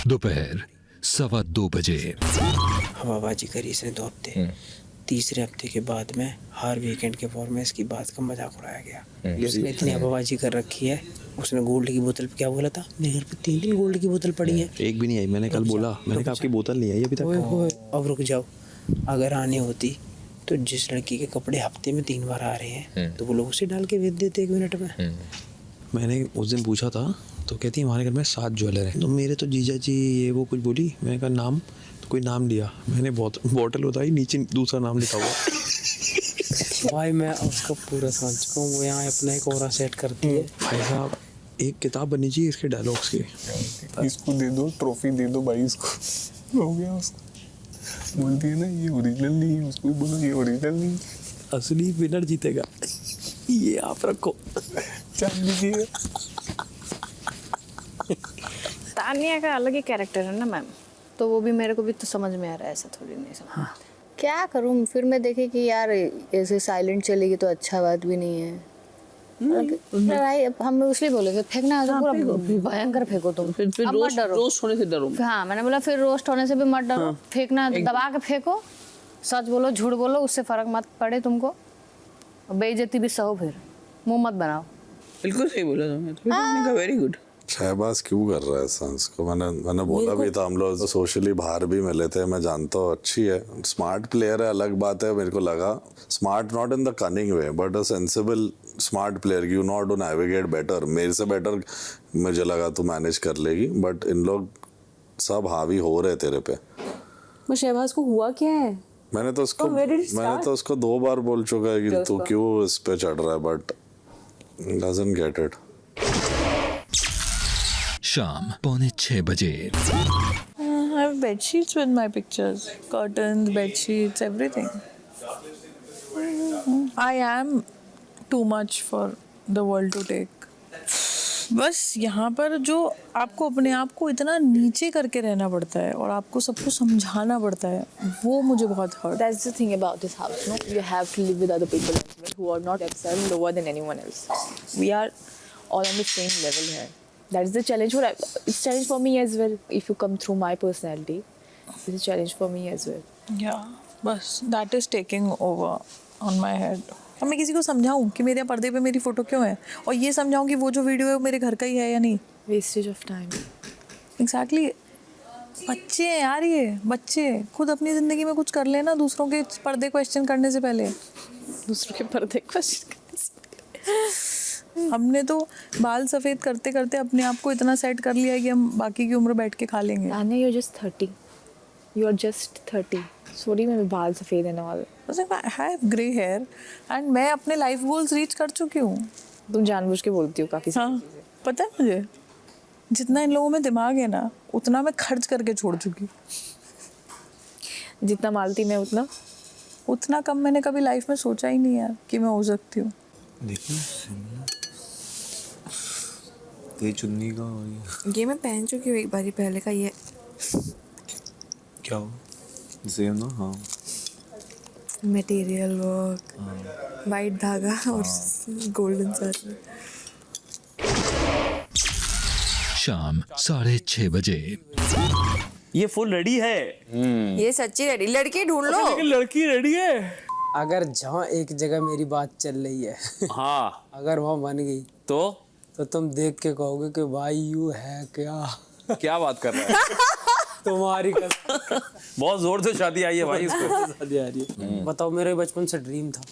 दोपहर 2:15 बजे. हवाबाजी करी इसने 2 हफ्ते. तीसरे हफ्ते के बाद में हर वीकेंड के फॉर में इसकी बात का मजाक उड़ाया गया. इसने इतनी हवाबाजी कर रखी है. उसने गोल्ड की बोतल पे क्या बोला था, मेरे घर पे 3 गोल्ड की बोतल पड़ी है. एक भी नहीं आई. मैंने कल बोला, मैंने कहा आपकी बोतल नहीं आई अभी तक. अब रुक जाओ, अगर आने होती तो जिस लड़की के कपड़े हफ्ते में 3 बार आ रहे हैं तो वो लोग उसे डाल के भेज देते 1 मिनट में. मैंने उस दिन पूछा था तो कहती हमारे घर में 7 ज्वेलर हैं. तो मेरे तो जीजा जी ये वो कुछ बोली. मैंने कहा नाम, तो कोई नाम लिया. मैंने बॉटल बताई, नीचे दूसरा नाम लिखा हुआ. भाई मैं उसका पूरा समझ चुका हूँ. वो यहाँ अपना एक और सेट करती है. भाई साहब एक किताब बननी चाहिए इसके डायलॉग्स की. इसको दे दो, ट्रॉफी दे दो भाई इसको. हो गया उसको. बोलती है ना ये ओरिजिनल नहीं है, उसको बोलो ये ओरिजिनल नहीं. असली विनर जीतेगा. ये आप रखो. चांदी की तानिया का अलग ही कैरेक्टर है ना मैम, तो वो भी मेरे को भी तो समझ में आ रहा है. ऐसा थोड़ी नहीं समझ. क्या करूँ फिर मैं देखे कि यार ऐसे साइलेंट चलेगी तो अच्छा बात भी नहीं है. भाई हम इसलिए बोले फेंकना है तो पूरा भयंकर फेंको तुम. फिर रोस्ट होने से डरो. हाँ मैंने बोला फिर रोस्ट होने से भी मत डरो. फेंकना है तो दबा के फेंको. सच बोलो झूठ बोलो, उससे फर्क मत पड़े तुमको. बेइज्जती भी सहो, फिर मुंह मत बनाओ. बिल्कुल सही बोला तुमने. Very good. शहबाज क्यों कर रहा है ऐसा इसको? मैंने बोला भी था. हम लोग सोशली बाहर भी मिले थे. मैं जानता हूँ अच्छी है, स्मार्ट प्लेयर है, अलग बात है. मेरे को लगा smart not in the cunning way but a sensible smart player. You not to navigate better. मेरे से बेटर मुझे लगा तू मैनेज कर लेगी. बट इन लोग सब हावी हो रहे तेरे पे. शहबाज को हुआ क्या है? मैंने तो उसको 2 बार बोल चुका है कि तू क्यों इस पे चढ़ रहा है, बट डजंट गेट इट. शाम 5:45 बजे. I have bed sheets with my pictures, curtains, bed sheets, everything. I am too much for the world to take. बस यहाँ पर जो आपको अपने आप को इतना नीचे करके रहना पड़ता है और आपको सबको समझाना पड़ता है, वो मुझे बहुत hurt. That's the thing about this house, no? You have to live with other people as well, who are not themselves lower than anyone else. We are all on the same level here. That's the challenge for. It's a challenge for me as well. If you come through my personality, it's a challenge for me as well. Yeah. बस that is taking over on my head. अब मैं किसी को समझाऊं कि मेरे पर्दे पे मेरी फोटो क्यों है, और ये समझाऊं कि वो जो वीडियो है वो मेरे घर का ही है या नहीं। Wastage of time. एग्जैक्टली। बच्चे हैं यार, ये बच्चे खुद अपनी ज़िंदगी में कुछ कर लेना दूसरों के पर्दे क्वेश्चन करने से पहले। दूसरों के पर्दे क्वेश्चन करने से पहले हमने तो बाल सफ़ेद करते करते अपने आप को इतना सेट कर लिया है कि हम बाकी की उम्र बैठ के खा लेंगे। Tanya, you are just 30। You are just 30। Sorry, मैं बाल सफ़ेद है ना। I have grey hair and मैं अपने लाइफ गोल्स रीच कर चुकी हूँ। तुम जानबूझ के बोलती हो काफ़ी। हाँ, पता है मुझे जितना इन लोगों में दिमाग है ना उतना मैं खर्च करके छोड़ चुकी। जितना मालती मैं उतना कम मैंने कभी लाइफ में सोचा ही नहीं यार कि मैं हो सकती हूँ। तेरी चुन्नी का हो गया। ये मैं पहन चुकी हूँ एक बारी पहले का। ये क्या हो? सेम ना? हाँ। मटेरियल वर्क, वाइट धागा और गोल्डन सर्कल। शाम 6:30 बजे। ये फुल रेडी है। ये सच्ची रेडी। लड़की ढूंढ लो। लेकिन लड़की रेडी है। अगर जहाँ एक जगह मेरी बात चल रही है हाँ, अगर वहाँ बन गई तो तुम देख के कहोगे कि भाई यू है क्या बात कर रहा है? तुम्हारी कसम। बहुत जोर से शादी आई है भाई इसको। शादी आ रही है। बताओ, मेरे बचपन से ड्रीम था।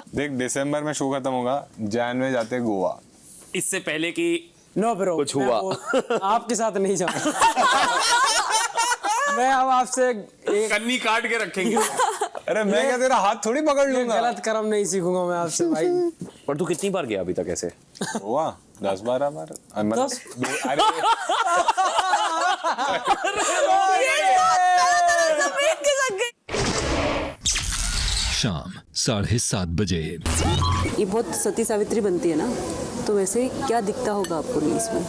देख, दिसंबर में शो खत्म होगा, जैन में जाते गोवा। इससे पहले कि नो ब्रो, कुछ हुआ आपके साथ नहीं जाऊंगा। मैं अब आपसे एक कन्नी काट के रखेंगे। अरे मैं क्या तेरा हाथ थोड़ी पकड़ लूंगा। गलत कर्म नहीं सीखूंगा मैं आपसे भाई। पर तू कितनी बार गया अभी तक ऐसे? गोवा 10-12 बार। अरे शाम 7:30 बजे। ये बहुत सती सावित्री बनती है ना, तो वैसे क्या दिखता होगा आपको रील्स में?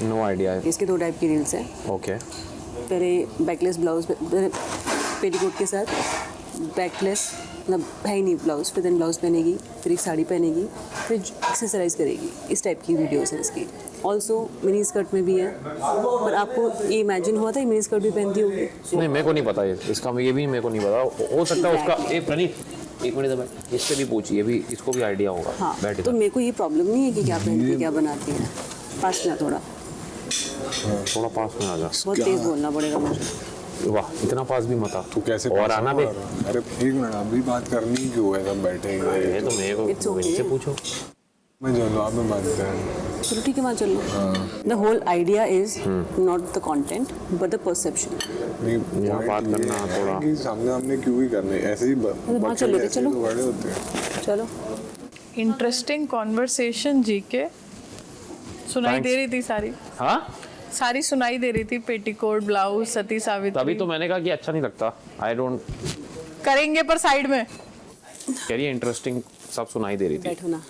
No idea. इसके 2 टाइप की रील्स हैं। ओके। पहले बैकलेस ब्लाउज पेटीकोट के साथ, बैकलेस मतलब है ही नहीं ब्लाउज, फिर देन ब्लाउज पहनेगी, फिर एक साड़ी पहनेगी, फिर एक्सरसाइज करेगी। इस टाइप की वीडियोस हैं इसकी। ऑल्सो मिनी स्कर्ट में भी है। पर आपको ये इमेजिन हुआ था ये मिनी स्कर्ट भी पहनती होगी? नहीं, मेरे को नहीं पता ये इसका, ये भी मेरे को नहीं पता। हो सकता है उसका। प्रणीत एक मिनट दबा, इससे भी पूछिए, भी इसको भी आइडिया होगा। हाँ, बैठ तो मेरे को ये प्रॉब्लम नहीं है कि क्या पहनती है क्या बनाती है। पास में थोड़ा पास में आ जा। बहुत तेज बोलना पड़ेगा मुझे। वाह, इतना पास भी मत आ तू कैसे और आना भी। अरे एक मिनट, अभी बात करनी क्यों है? सब बैठेंगे। ये तो मेरे को इनसे पूछो। मैं जवाब में बात करें। चलो ठीक है, वहाँ चलो। The whole idea is not the content but the perception. यहाँ बात करना थोड़ा कि सामने क्यों ही करने, ऐसे ही वहाँ चलो, बच्चे चलो। तो बड़े होते हैं। चलो। इंटरेस्टिंग कॉन्वर्सेशन जी के सुनाई दे रही थी सारी। हाँ, सारी सुनाई दे रही थी। पेटीकोट, ब्लाउज, सती सावित्री। तभी तो मैंने कहा कि अच्छा नहीं लगता। आई डोंट करेंगे पर साइड में। कह रही है इंटरेस्टिंग सब सुनाई दे रही थी। बैठो ना।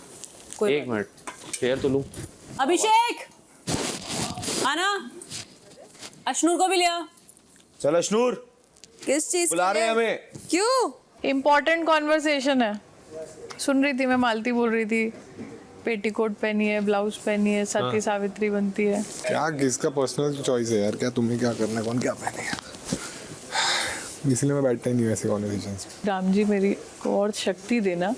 एक मिनट, शेयर तो लूं। अभिषेक आना, अशनूर को भी लिया। चल अशनूर, किस चीज बुला रहे हैं हमें। क्यों? इम्पोर्टेंट कॉन्वर्सेशन है। सुन रही थी मैं, मालती बोल रही थी पेटीकोट पहनी है, ब्लाउज पहनी है, सती सावित्री बनती है। क्या किसका पर्सनल चॉइस है यार? क्या तुम्हें क्या करना है, कौन क्या पहनेगा? इसलिए मैं बैठता ही नहीं वैसे कॉन्वर्सेशंस। राम जी मेरी को और शक्ति देना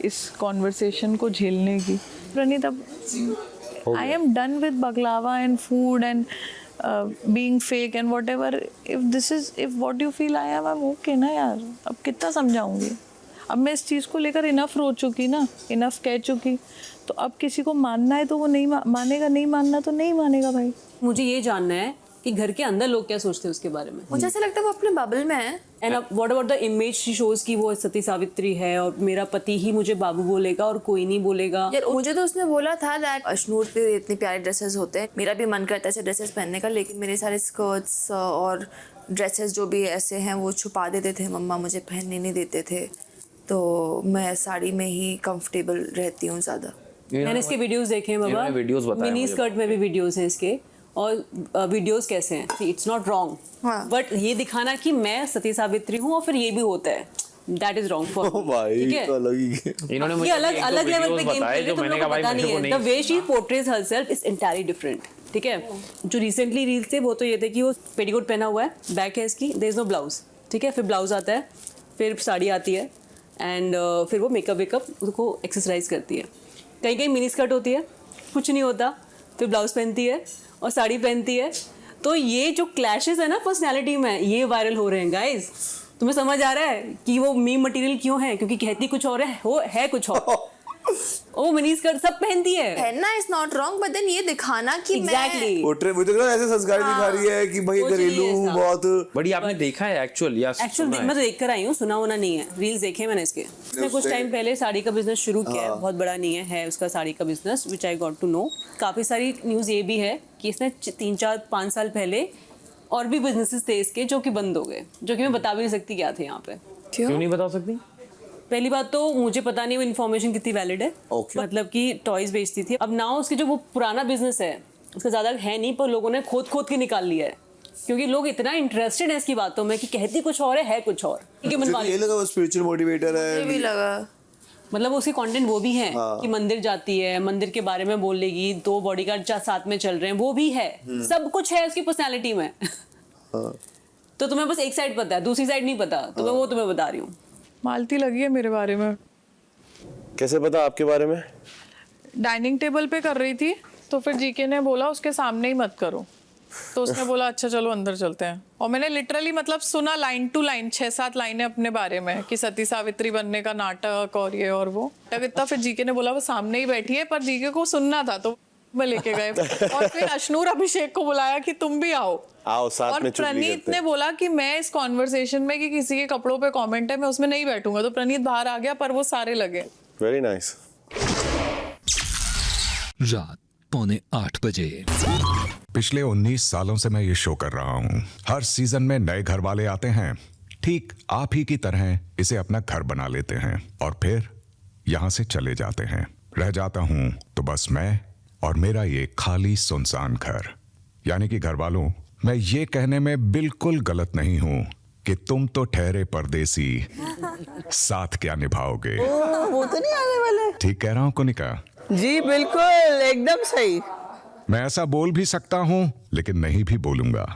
इस कॉन्वर्सेशन को झेलने की। प्रणीत, अब I am done with baklava and food and being fake and whatever. If this is if what you feel I am okay ना यार। अब कितना समझाऊंगी? अब मैं इस चीज़ को लेकर इनफ रो चुकी ना, इनफ कह चुकी। तो अब किसी को मानना है तो वो नहीं मानेगा, नहीं मानना तो नहीं मानेगा भाई। मुझे ये जानना है कि घर के अंदर लोग क्या सोचते हैं उसके बारे में। मुझे ऐसा लगता है वो अपने बबल में है। And what about the image she shows की वो सती सावित्री है और मेरा पति ही मुझे बाबू बोलेगा और कोई नहीं बोलेगा। यार मुझे तो उसने बोला था दैट अशनूर पे इतने प्यारे ड्रेसेस होते हैं, मेरा भी मन करता है ऐसे ड्रेसेस पहनने का, लेकिन मेरे सारे स्कर्ट्स और ड्रेसेस जो भी ऐसे हैं वो छुपा देते थे मम्मा, मुझे पहनने नहीं देते थे। तो मैं साड़ी में ही कंफर्टेबल रहती हूँ ज़्यादा। मैंने इसके वीडियोस देखे हैं बाबा, मिनी स्कर्ट में भी वीडियोस हैं इसके। और वीडियोस कैसे हैं, इट्स नॉट रॉन्ग, बट ये दिखाना कि मैं सती सावित्री हूँ और फिर ये भी होता है, दैट इज रॉन्ग फॉर ठीक है। इन्होंने मुझे अलग अलग लेवल पे गेम खेल रहे, तुम लोगों को पता नहीं है। The way she portrays herself is entirely different, ठीक है। जो रिसेंटली रील्स थे वो तो ये थे कि वो पेटीकोट पहना हुआ है, बैक है इसकी, देयर इज नो ब्लाउज, ठीक है। फिर ब्लाउज आता है, फिर साड़ी आती है एंड फिर वो मेकअप वेकअप उसको एक्सरसाइज करती है। कहीं कहीं मिनी स्कर्ट होती है, कुछ नहीं होता, फिर ब्लाउज पहनती है और साड़ी पहनती है। तो ये जो क्लैशेस है ना पर्सनैलिटी में, ये वायरल हो रहे हैं गाइज। तुम्हें समझ आ रहा है कि वो मीम मटेरियल क्यों है? क्योंकि कहती कुछ और है, वो है कुछ और। वो मिनी स्कर्ट सब पहनती है, पहनना is not wrong, but then ये दिखाना कि एग्जैक्टली पोर्ट्रेट मुझे तो ऐसे संस्कारी दिखा रही है कि भाई घरेलू बहुत बड़ी आपने देखा है एक्चुअल या एक्चुअल मैं तो देख कर आई हूँ, सुना होना नहीं है। रील्स देखे मैंने इसके। उसने कुछ टाइम पहले साड़ी का बिजनेस शुरू किया है, बहुत बड़ा नहीं है उसका साड़ी का business, which I got to know. काफी सारी न्यूज ये भी है कि इसने 3-4-5 साल पहले और भी बिजनेसेस थे इसके जो कि बंद हो गए, जो कि मैं बता भी नहीं सकती क्या थे यहाँ पे। क्यों नहीं बता सकती? पहली बात तो मुझे पता नहीं वो इन्फॉर्मेशन कितनी वैलिड है। मतलब कि टॉयज बेचती थी, अब ना उसकी जो वो पुराना बिजनेस है उसका ज्यादा है नहीं, पर लोगों ने खोद के निकाल लिया है क्योंकि लोग इतना इंटरेस्टेड है इसकी बातों में कि कहती कुछ और है कुछ और। ये लगा वो स्पिरिचुअल मोटिवेटर है, ये भी लगा मतलब उसके कंटेंट वो भी है कि मंदिर जाती है, मंदिर के बारे में बोल लेगी, 2 बॉडीगार्ड साथ में चल रहे हैं, वो भी है, सब कुछ है उसकी पर्सनैलिटी में। तो तुम्हें बस एक साइड पता है, दूसरी साइड नहीं पता, तो मैं वो तुम्हें बता रही हूँ। मालती लगी है मेरे बारे में। कैसे पता आपके बारे में? डाइनिंग टेबल पे कर रही थी तो फिर जीके ने बोला उसके सामने ही मत करो, तो उसने बोला अच्छा चलो अंदर चलते हैं। और मैंने लिटरली मतलब सुना लाइन टू लाइन 6-7 लाइनें अपने बारे में कि सती सावित्री बनने का नाटक और ये और वो इतना। फिर जीके ने बोला वो सामने ही बैठी है, पर जीके को सुनना था तो मैं लेके गए। और फिर अशनूर अभिषेक को बुलाया कि तुम भी आओ साथ और में चुगली प्रणीत करते ने बोला कि मैं इस कॉन्वर्सेशन में कि किसी के कपड़ों पे कमेंट है मैं उसमें नहीं बैठूंगा, तो प्रणीत बाहर आ गया, पर वो सारे लगे। Very nice. रात 7:45 बजे। पिछले 19 सालों से मैं ये शो कर रहा हूँ। हर सीजन में नए घर वाले आते हैं, ठीक आप ही की तरह इसे अपना घर बना लेते हैं और फिर यहाँ से चले जाते हैं। रह जाता हूँ तो बस मैं और मेरा ये खाली सुनसान घर। यानी कि घर वालों, मैं ये कहने में बिल्कुल गलत नहीं हूँ कि तुम तो ठहरे परदेसी, साथ क्या निभाओगे। वो तो नहीं आने वाले। ठीक कह रहा हूँ कुनिका? जी बिल्कुल, एकदम सही। मैं ऐसा बोल भी सकता हूँ लेकिन नहीं भी बोलूंगा,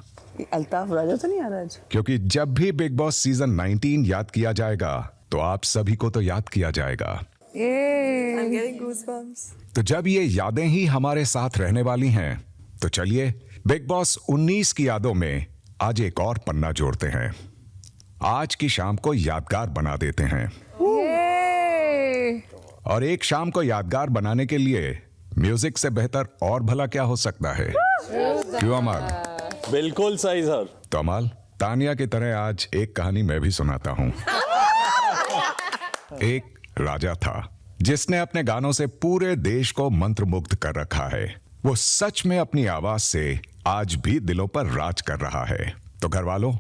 अल्ताफ राजा तो नहीं आ रहा आज। क्योंकि जब भी बिग बॉस सीजन 19 याद किया जाएगा तो आप सभी को तो याद किया जाएगा। I'm getting goosebumps. तो जब ये यादें ही हमारे साथ रहने वाली हैं, तो चलिए बिग बॉस 19 की यादों में आज एक और पन्ना जोड़ते हैं। आज की शाम को यादगार बना देते हैं। और एक शाम को यादगार बनाने के लिए म्यूजिक से बेहतर और भला क्या हो सकता है? क्यों अमाल? बिल्कुल सही सर। तो अमाल, तानिया की तरह आज एक कहानी मैं भी सुनाता हूँ। एक राजा था जिसने अपने गानों से पूरे देश को मंत्रमुग्ध कर रखा है। वो सच में अपनी आवाज से आज भी दिलों पर राज कर रहा है। तो घर वालों,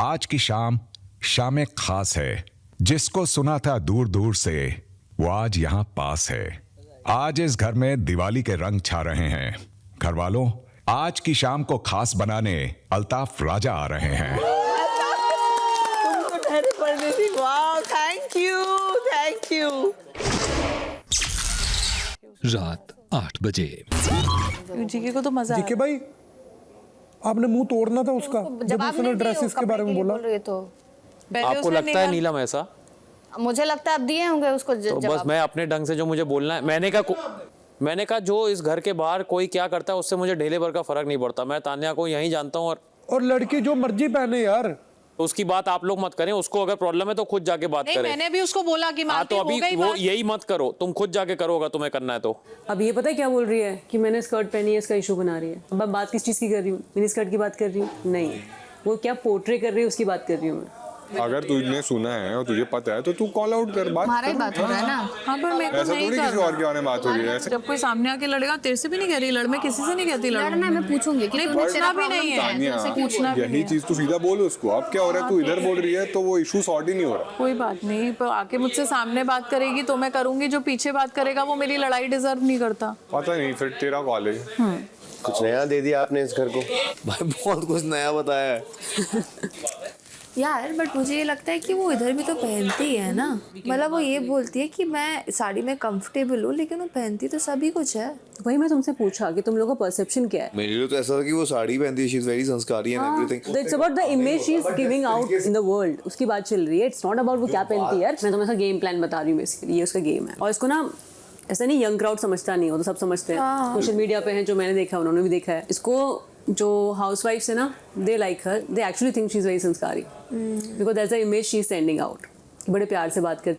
आज की शाम खास है। जिसको सुना था दूर दूर से, वो आज यहाँ पास है। आज इस घर में दिवाली के रंग छा रहे हैं। घर वालों, आज की शाम को खास बनाने अल्ताफ राजा आ रहे हैं। तुम तो ठहरे परदेसी। वाह, थैंक यू। रात 8 बजे। जीके को तो मजा जीके भाई, आपने मुंह तोड़ना था उसका जब उसने ड्रेसेस के बारे में बोला। तो आपको लगता है नीलम ऐसा? मुझे लगता है आप दिए होंगे उसको तो बस मैं अपने ढंग से जो मुझे बोलना है, मैंने कहा जो इस घर के बाहर कोई क्या करता है उससे मुझे ढेले भर का फर्क नहीं पड़ता। मैं तान्या को यहीं जानता हूँ और लड़की जो मर्जी पहने यार, उसकी बात आप लोग मत करें। उसको अगर प्रॉब्लम है तो खुद जाके बात करें। मैंने भी उसको बोला कि तो अभी वो यही मत करो, तुम खुद जाके करो अगर तुम्हें करना है तो। अब ये पता है क्या बोल रही है कि मैंने स्कर्ट पहनी है, इसका इशू बना रही है। अब बात किस चीज की कर रही हूँ? मिनी स्कर्ट की बात कर रही हूँ? नहीं, वो क्या पोर्ट्रे कर रही है उसकी बात कर रही हूँ मैं। अगर तुझने सुना है और तुझे पता है तो तू कॉल आउट कर। बात हमारा ही बात हो रहा है ना। हाँ, पर मेरे को ऐसा नहीं थोड़ी किसी और के बारे में बात हो रही है। जब कोई सामने आके लड़ेगा, तेरे से भी नहीं कह रही लड़, मैं किसी से नहीं कहती लड़ना है, मैं पूछूंगी कि नहीं, तूने पूछना भी नहीं है, तानिया, पूछना भी यही नहीं है। चीज तू सीधा बोल उसको। अब क्या हो रहा है, तू इधर बोल रही है तो वो इशू सॉर्ट ही नहीं हो रहा। कोई बात नहीं, पर आके मुझसे सामने बात करेगी तो मैं करूंगी, जो पीछे बात करेगा वो मेरी लड़ाई डिजर्व नहीं करता। पता नहीं, फिर तेरा कॉलेज कुछ नया दे दिया आपने इस घर को। भाई बहुत कुछ नया बताया है। यार बट मुझे ये लगता है कि वो इधर भी तो पहनती है ना, मतलब वो ये बोलती है कि मैं साड़ी में कंफर्टेबल हूँ, लेकिन वो पहनती तो सभी कुछ है। वही मैं तुमसे पूछा कि तुम लोगों का परसेप्शन क्या है। मेरे लिए तो ऐसा था कि वो साड़ी पहनती है, शी इज वेरी संस्कारी and everything. It's about the image she is giving out in the world, उसकी बात चल रही है। इट्स नॉट अबाउट वो क्या पहनती है। मैं तुम्हें गेम प्लान बता रही हूँ बेसिकली, ये उसका गेम है। और इसको ना ऐसा नहीं यंग क्राउड समझता नहीं हो, तो सब समझते हैं। सोशल मीडिया पे हैं जो मैंने देखा, उन्होंने भी देखा है इसको। जो हाउसवाइफ्स है ना, they like her, they actually think she is very संस्कारी because that's the image she is sending out. बड़े प्यार से बात कर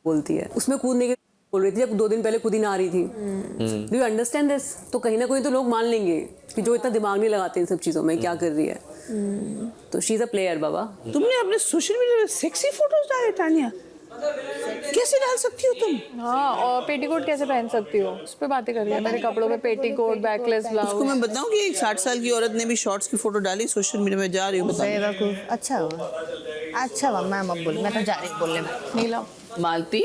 बोलती है। उसमें कूदने के बोल रही थी जब 2 दिन पहले खुद ही ना आ रही थी। Do you understand this? तो कहीं ना कहीं तो लोग मान लेंगे कि जो इतना दिमाग नहीं लगाते इन सब चीजों में, क्या कर रही है। तो शी इज अ प्लेयर बाबा। तुमने अपने सोशल मीडिया में सेक्सी फोटोज डाले तानिया, कैसे डाल सकती हो तुम? हाँ, और पेटीकोट कैसे पहन सकती हो, उस पे बातें कर रही है। मेरे कपड़ों में पेटीकोट, बैकलेस ब्लाउज। उसको मैं बताऊं कि एक 60 साल की औरत ने भी शॉर्ट्स की फोटो डाली सोशल मीडिया में, जा रही हूँ बताऊं। अच्छा हुआ, अच्छा हुआ, मैं अब बोल, मैं तो जा रही बोलने में। नीलम मालती,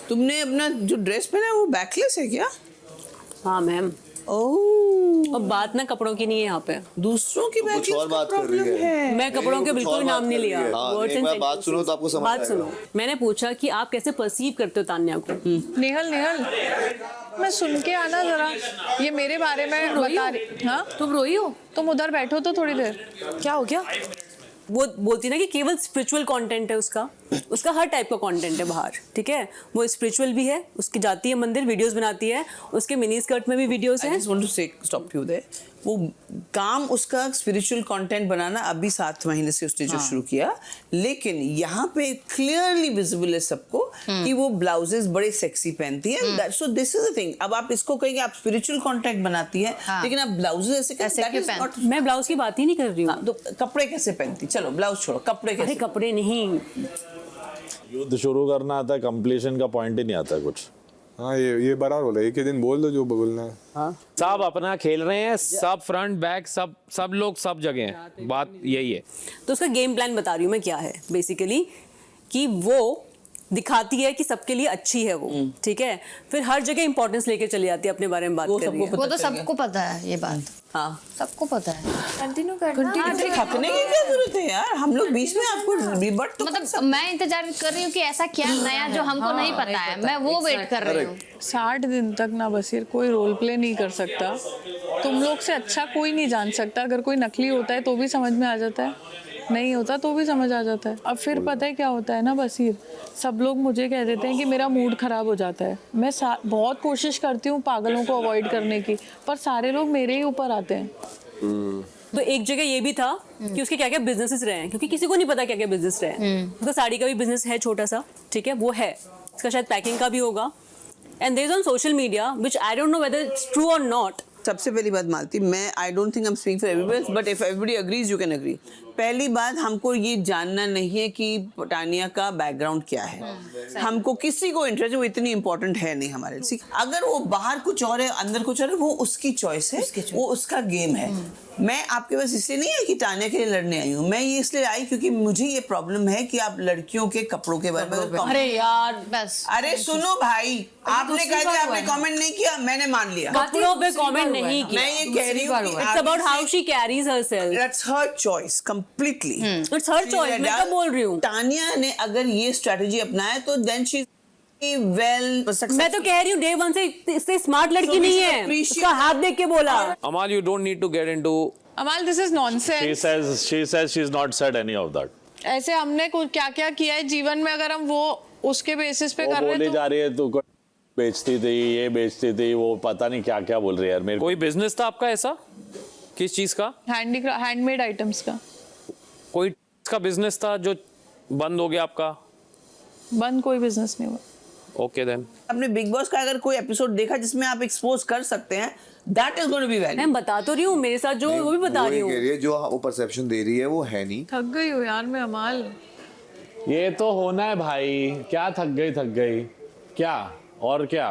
तुमने अपना जो ड्रेस पहना है वो बैकलेस है क्या? हाँ मैम। ओह, अब बात ना कपड़ों की नहीं है यहाँ पे, दूसरों की कुछ और बात कर रही है। मैं कपड़ों के बिल्कुल नाम नहीं लिया। एक बार बात सुनो तो आपको समझ बात आएगा। सुनो, मैंने पूछा कि आप कैसे परसीव करते हो तान्या को। निहल मैं सुन के आना जरा, ये मेरे बारे में बता रही। हाँ तुम रोई हो? तुम उधर बैठो तो थोड़ी देर। क्या हो गया? वो बोलती ना कि केवल स्पिरिचुअल कंटेंट है उसका हर टाइप का कंटेंट है बाहर, ठीक है। वो स्पिरिचुअल भी है, उसकी जाती है मंदिर, वीडियोस बनाती है, उसके मिनी स्कर्ट में भी वीडियोस हैं। I just want to say, stop you there. वो काम उसका स्पिरिचुअल कंटेंट बनाना अभी 7 महीने से उसने जो शुरू किया, लेकिन यहाँ पे क्लियरली विजिबल है सबको कि वो ब्लाउजेस बड़े सेक्सी पहनती है। So this is the thing. अब आप इसको कहेंगे आप स्पिरिचुअल कंटेंट बनाती है, लेकिन आप ब्लाउजेस ऐसे क्यों पहनती? मैं ब्लाउज की बात ही नहीं कर रही हूँ। तो कपड़े कैसे पहनती? चलो ब्लाउज छोड़ो, कपड़े कैसे? कपड़े नहीं, युद्ध शुरू करना आता है, कंप्लीशन का पॉइंट ही नहीं आता कुछ। हाँ ये बराबर बोला, एक ही दिन बोल दो जो बोलना है। हाँ सब अपना खेल रहे हैं, सब फ्रंट बैक सब लोग सब जगह हैं, बात यही है। तो उसका गेम प्लान बता रही हूँ मैं क्या है बेसिकली, कि वो दिखाती है कि सबके लिए अच्छी है वो, ठीक है। फिर हर जगह इंपॉर्टेंस लेके चली जाती है, अपने बारे में बात कर रही है। वो तो सबको पता है ये बात। हाँ सबको पता है। कंटिन्यू करना। खपने की क्या जरूरत है यार, हम लोग बीच में आपको रिबट तो मतलब मैं इंतजार कर रही हूँ कि ऐसा क्या नया जो हमको नहीं पता है, मैं वो वेट कर रही हूँ। 60 दिन तक ना बसीर कोई रोल प्ले नहीं कर सकता। तुम लोग से अच्छा कोई नहीं जान सकता। अगर कोई नकली होता है तो भी समझ में आ जाता है, नहीं होता तो भी समझ आ जाता है। अब फिर पता है क्या होता है ना बसीर, सब लोग मुझे कह देते हैं कि मेरा मूड खराब हो जाता है। मैं बहुत कोशिश करती हूँ पागलों को अवॉइड करने की, पर सारे लोग मेरे ही ऊपर आते हैं। तो एक जगह ये भी था कि उसके क्या क्या बिजनेसेस रहे हैं, क्योंकि किसी को नहीं पता क्या क्या बिजनेस रहे हैं। उसका साड़ी का भी बिजनेस है छोटा सा, ठीक है, वो है। इसका शायद पैकिंग का भी होगा। And there is on social media which I don't know whether it's true और नॉट। सबसे पहली बात मालती, मैं I don't think I am speaking for everyone, but if everybody agrees you can agree. पहली बात, हमको ये जानना नहीं है कि तानिया का बैकग्राउंड क्या है। हमको किसी को इंटरेस्ट, वो इतनी इंपॉर्टेंट है नहीं हमारे लिए। अगर वो बाहर कुछ और है अंदर कुछ और है, वो उसकी चॉइस है, वो उसका गेम है। मैं आपके पास इसलिए नहीं है कि तानिया के लिए लड़ने आई हूँ, मैं ये इसलिए आई क्योंकि मुझे ये प्रॉब्लम है कि आप लड़कियों के कपड़ों के बारे में। अरे यार बस, अरे सुनो भाई, आपने कहा कि आपने कमेंट नहीं किया, मैंने मान लिया। कपड़ों पे कमेंट नहीं किया। मैं ये कह रही हूँ it's about how she carries herself. That's her choice completely. It's her choice, मैं क्या बोल रही हूँ। तानिया ने अगर ये स्ट्रेटजी अपनाया तो देन शी वेल। मैं तो कह रही हूँ डे वन से इससे स्मार्ट लड़की नहीं है, उसका हाथ देख के बोला। Amaal, you don't need to get into. Amaal, this is nonsense. she says she's not said any of that. ऐसे हमने कुछ क्या क्या किया है जीवन में, अगर हम वो उसके बेसिस पे वो कर रहे बोली हैं जा रही है, तू बेचती थी, ये बेचती थी, वो पता नहीं क्या क्या बोल रही है यार। मेरे कोई बिजनेस था आपका ऐसा? किस चीज का? हैंडमेड आइटम्स का कोई का बिजनेस था जो बंद हो गया आपका? बंद कोई बिजनेस नहीं हुआ। Okay then. आपने बिग बॉस का अगर कोई एपिसोड देखा जिसमें आप एक्सपोज कर सकते हैं, that is going to be valid. मैं बता तो रही हूँ, मेरे साथ जो वो भी बता रही हूँ। जो वो परसेप्शन दे रही है वो है नहीं। थक गई हो यार मैं अमाल। ये तो होना है भाई, क्या थक गई क्या और क्या।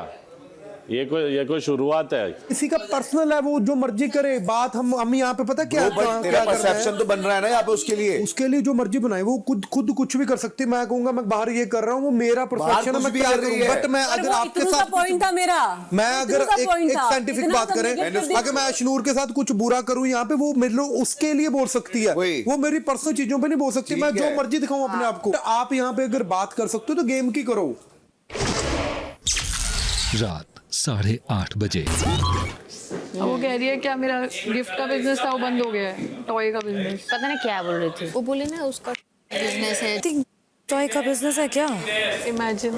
ये कोई शुरुआत है। किसी का पर्सनल है, वो जो मर्जी करे बात। हम यहाँ पे पता क्या तेरा परसेप्शन तो बन रहा है ना यहाँ पे उसके लिए जो मर्जी बनाए, वो खुद कुछ भी कर सकती है। मैं कहूंगा मैं बाहर ये कर रहा हूँ, वो मेरा परसेप्शन है, मैं क्या करूँ। बट मैं अगर आपके साथ पॉइंट था मेरा, मैं अगर एक साइंटिफिक बात करें, अगर मैं अशनूर के साथ कुछ बुरा करूँ यहाँ पे, वो मेरे लोग उसके लिए बोल सकती है, वो मेरी पर्सनल चीजों पे नहीं बोल सकती। मैं जो मर्जी दिखाऊं अपने आप को। आप यहाँ पे अगर बात कर सकते हो तो गेम की करो। रात 8:30 बजे। वो कह रही है क्या मेरा गिफ्ट का बिजनेस था वो बंद हो गया है, टॉय का बिजनेस। पता नहीं क्या बोल रही थी वो, बोली ना उसका बिजनेस है, टॉय का बिजनेस है क्या? इमेजिन,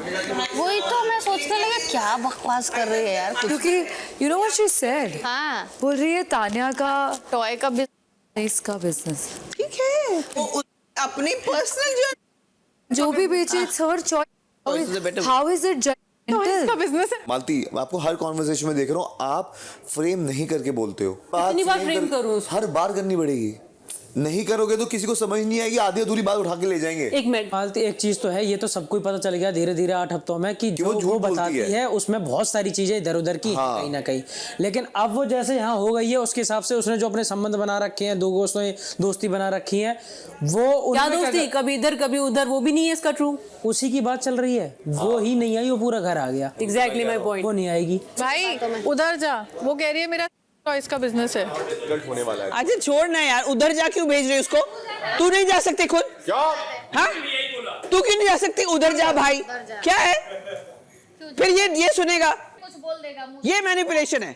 वही तो मैं सोचने लगा क्या बकवास कर रही है यार। क्योंकि you know what she said, हाँ बोल रही है तान्या का टॉय का इसका बिजनेस। ठीक है, अपनी पर्सनल जो भी बेचे it's her choice. How is it इसका बिजनेस है। मालती, मैं आपको हर कॉन्वर्सेशन में देख रहा हूँ, आप फ्रेम नहीं करके बोलते हो। कितनी बार फ्रेम करूं? हर बार करनी पड़ेगी। नहीं करोगे तो किसी को समझ नहीं आएगी, आधी अधूरी बात उठा के ले जाएंगे। एक मिनट, मालती एक चीज तो है, ये तो सबको ही पता चल गया धीरे धीरे 8 हफ्तों में कि जो वो बताती है उसमें बहुत सारी चीजें इधर उधर की कहीं ना कहीं। लेकिन अब वो जैसे यहाँ हो गई है, उसके हिसाब से उसने जो अपने संबंध बना रखे हैं, दोस्ती बना रखी है, वो क्या दोस्ती, कभी इधर कभी उधर, वो भी नहीं है इसका ट्रू। उसी की बात चल रही है, वो ही नहीं आई, वो पूरा घर आ गया। Exactly my point. वो नहीं आएगी भाई उधर जा, वो कह रही है मेरा टॉयज का बिजनेस है। होने वाला है। अच्छा छोड़ ना यार, उधर जा क्यों भेज रही उसको? तू नहीं जा सकती खुद? क्या? हाँ, तू क्यों नहीं जा सकती? उधर जा भाई, क्या है? फिर ये सुनेगा, कुछ बोल देगा। ये मैनिपुलेशन है।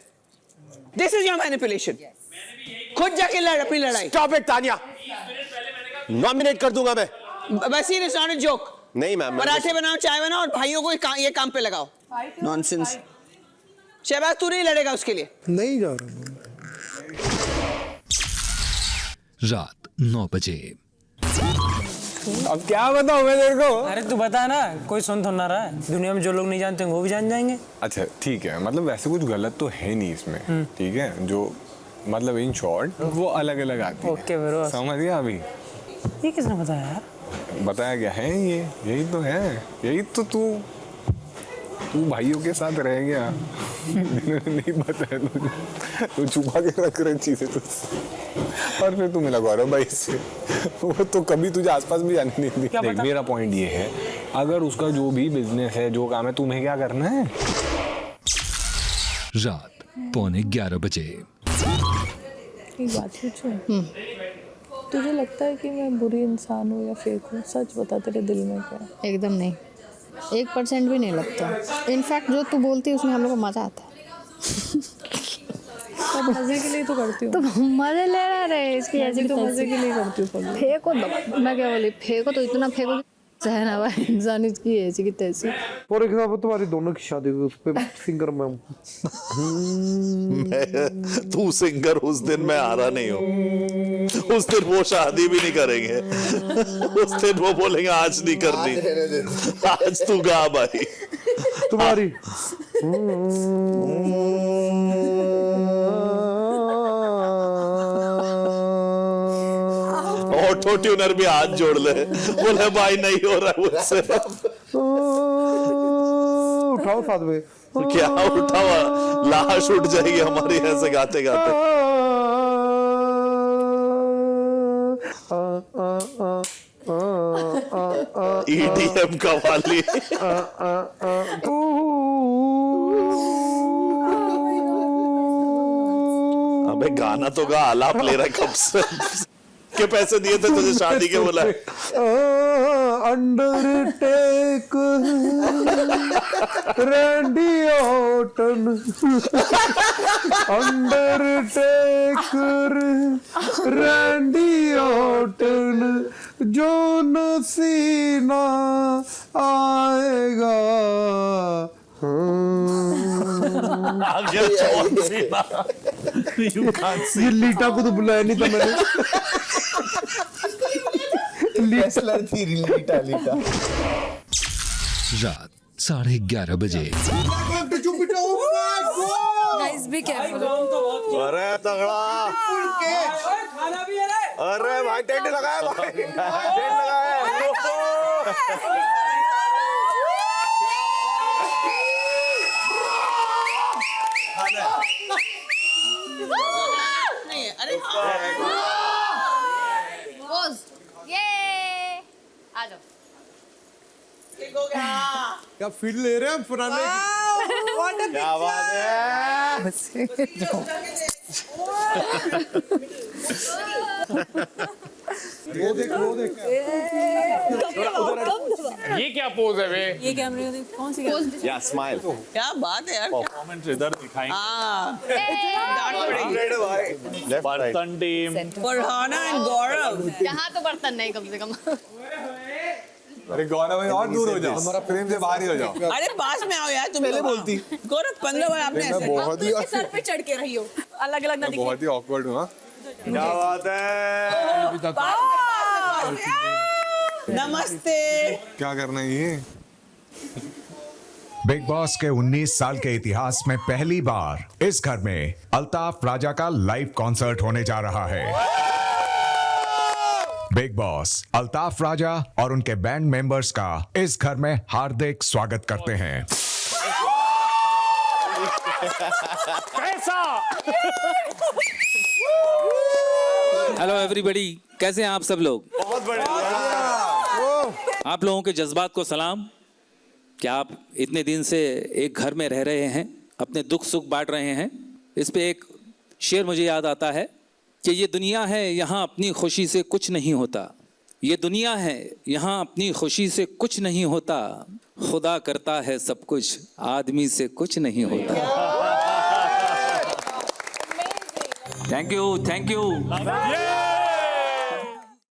This is your manipulation. खुद जाके लड़ अपनी लड़ाई। स्टॉप इट तान्या, नॉमिनेट कर दूंगा मैं। बस ये नॉट अ जोक। नहीं मैम, पराठे बनाओ, चाय बनाओ और भाइयों को ये काम पे लगाओ। नॉनसेंस। शहबाज तू नहीं लड़ेगा उसके लिए? नहीं जा रहा। रात 9 बजे। अब क्या बताऊं मैं तेरे को? अरे तू बता ना, कोई सुन तो ना रहा है। दुनिया में जो लोग नहीं जानते वो भी जान जाएंगे। अच्छा ठीक है, मतलब वैसे कुछ गलत तो है नहीं इसमें, ठीक है। जो मतलब इन शॉर्ट वो अलग अलग आती है। ओके ब्रो, समझ गया अभी? ये किसने बताया यार? बताया क्या है? यही तो है, यही तो तू भाइयों के साथ रह गया। नहीं बताया तुझे, तू छुपा के रख रहे चीजें तुझसे, और फिर तू मिला गौरव भाई से, वो तो कभी तुझे आसपास भी जाने नहीं दी। देख मेरा पॉइंट ये है, अगर उसका जो भी बिजनेस है, जो काम है, तुम्हें क्या करना है? रात 11:15 बजे। एक बात पूछूं, तुझे लगता है कि मैं बुरी इंसान हूँ या फेक हूँ? सच बता, तेरे दिल में क्या है? एकदम नहीं, 1% भी नहीं लगता। इनफैक्ट जो तू बोलती है उसमें हम लोग को मजा आता है। तो मजे के लिए तो करती हूँ। तो मजे ले रहे इसकी ऐसी तो मजे के लिए करती हूँ। फेंको, मैं क्या बोली, फेंको तो इतना फेंको सहना भाई, इंसान इसकी ऐसी की तैसी। फॉर एग्जाम्पल तुम्हारी दोनों की शादी हुई, उस पे सिंगर मैं हूँ। तू सिंगर, उस दिन मैं आ रहा नहीं हूँ। उस दिन वो शादी भी नहीं करेंगे। उस दिन वो बोलेंगे आज नहीं करनी, आज तू गा भाई। तुम्हारी ऑटो ट्यूनर भी हाथ जोड़ ले, बोले भाई नहीं हो रहा मुझसे। उठाओ साथ में। क्या उठावा, लाश उठ जाएगी हमारी ऐसे गाते गाते। EDM का वाली। अबे गाना तो गा, आलाप ले रहा है कब से। के पैसे दिए थे तुझे शादी के? बोला undertake Randy Orton, Undertaker Randy Orton, John Cena आएगा। ये लीटा को तो बुलाया नहीं था मैंने। रेसलर थी लीटा। रात 11:30 बजे। Guys be careful. अरे तगड़ा, अरे भाई टेंट लगाया भाई, टेंट लगाया। ये आ जाओ। क्या फील ले रहे हैं हम पुराने क्या बात वो देख ये क्या पोज है वे? ये कैमरे में कौन सी कैमरे? या स्माइल क्या बात है यार। परफॉर्मेंस इधर दिखाएंगे। हाँ बर्तन टीम, फरहाना एंड गौरव। यहाँ तो बर्तन नहीं कम से कम। अरे गौरव भाई और दूर हो जाओ, हमारा फ्रेम से बाहर ही हो जाओ। अरे पास में आओ यार, तुम पहले बोलती। गौरव 15 बार आपने ऐसे बहुत ही सर पे चढ़ के रही हो, अलग अलग ना दिखे। बहुत ही ऑकवर्ड हुआ। क्या बात है। नमस्ते। क्या करना है ये? बिग बॉस के 19 साल के इतिहास में पहली बार इस घर में अल्ताफ राजा का लाइव कॉन्सर्ट होने जा रहा है। बिग बॉस अल्ताफ राजा और उनके बैंड मेंबर्स का इस घर में हार्दिक स्वागत करते हैं। कैसा? हेलो एवरीबॉडी, कैसे हैं आप सब लोग? बहुत बढ़िया। आप लोगों के जज्बात को सलाम। क्या आप इतने दिन से एक घर में रह रहे हैं, अपने दुख सुख बांट रहे हैं? इस पे एक शेर मुझे याद आता है कि ये दुनिया है, यहाँ अपनी खुशी से कुछ नहीं होता। ये दुनिया है, यहाँ अपनी खुशी से कुछ नहीं होता। खुदा करता है सब कुछ, आदमी से कुछ नहीं होता। Thank you, thank you.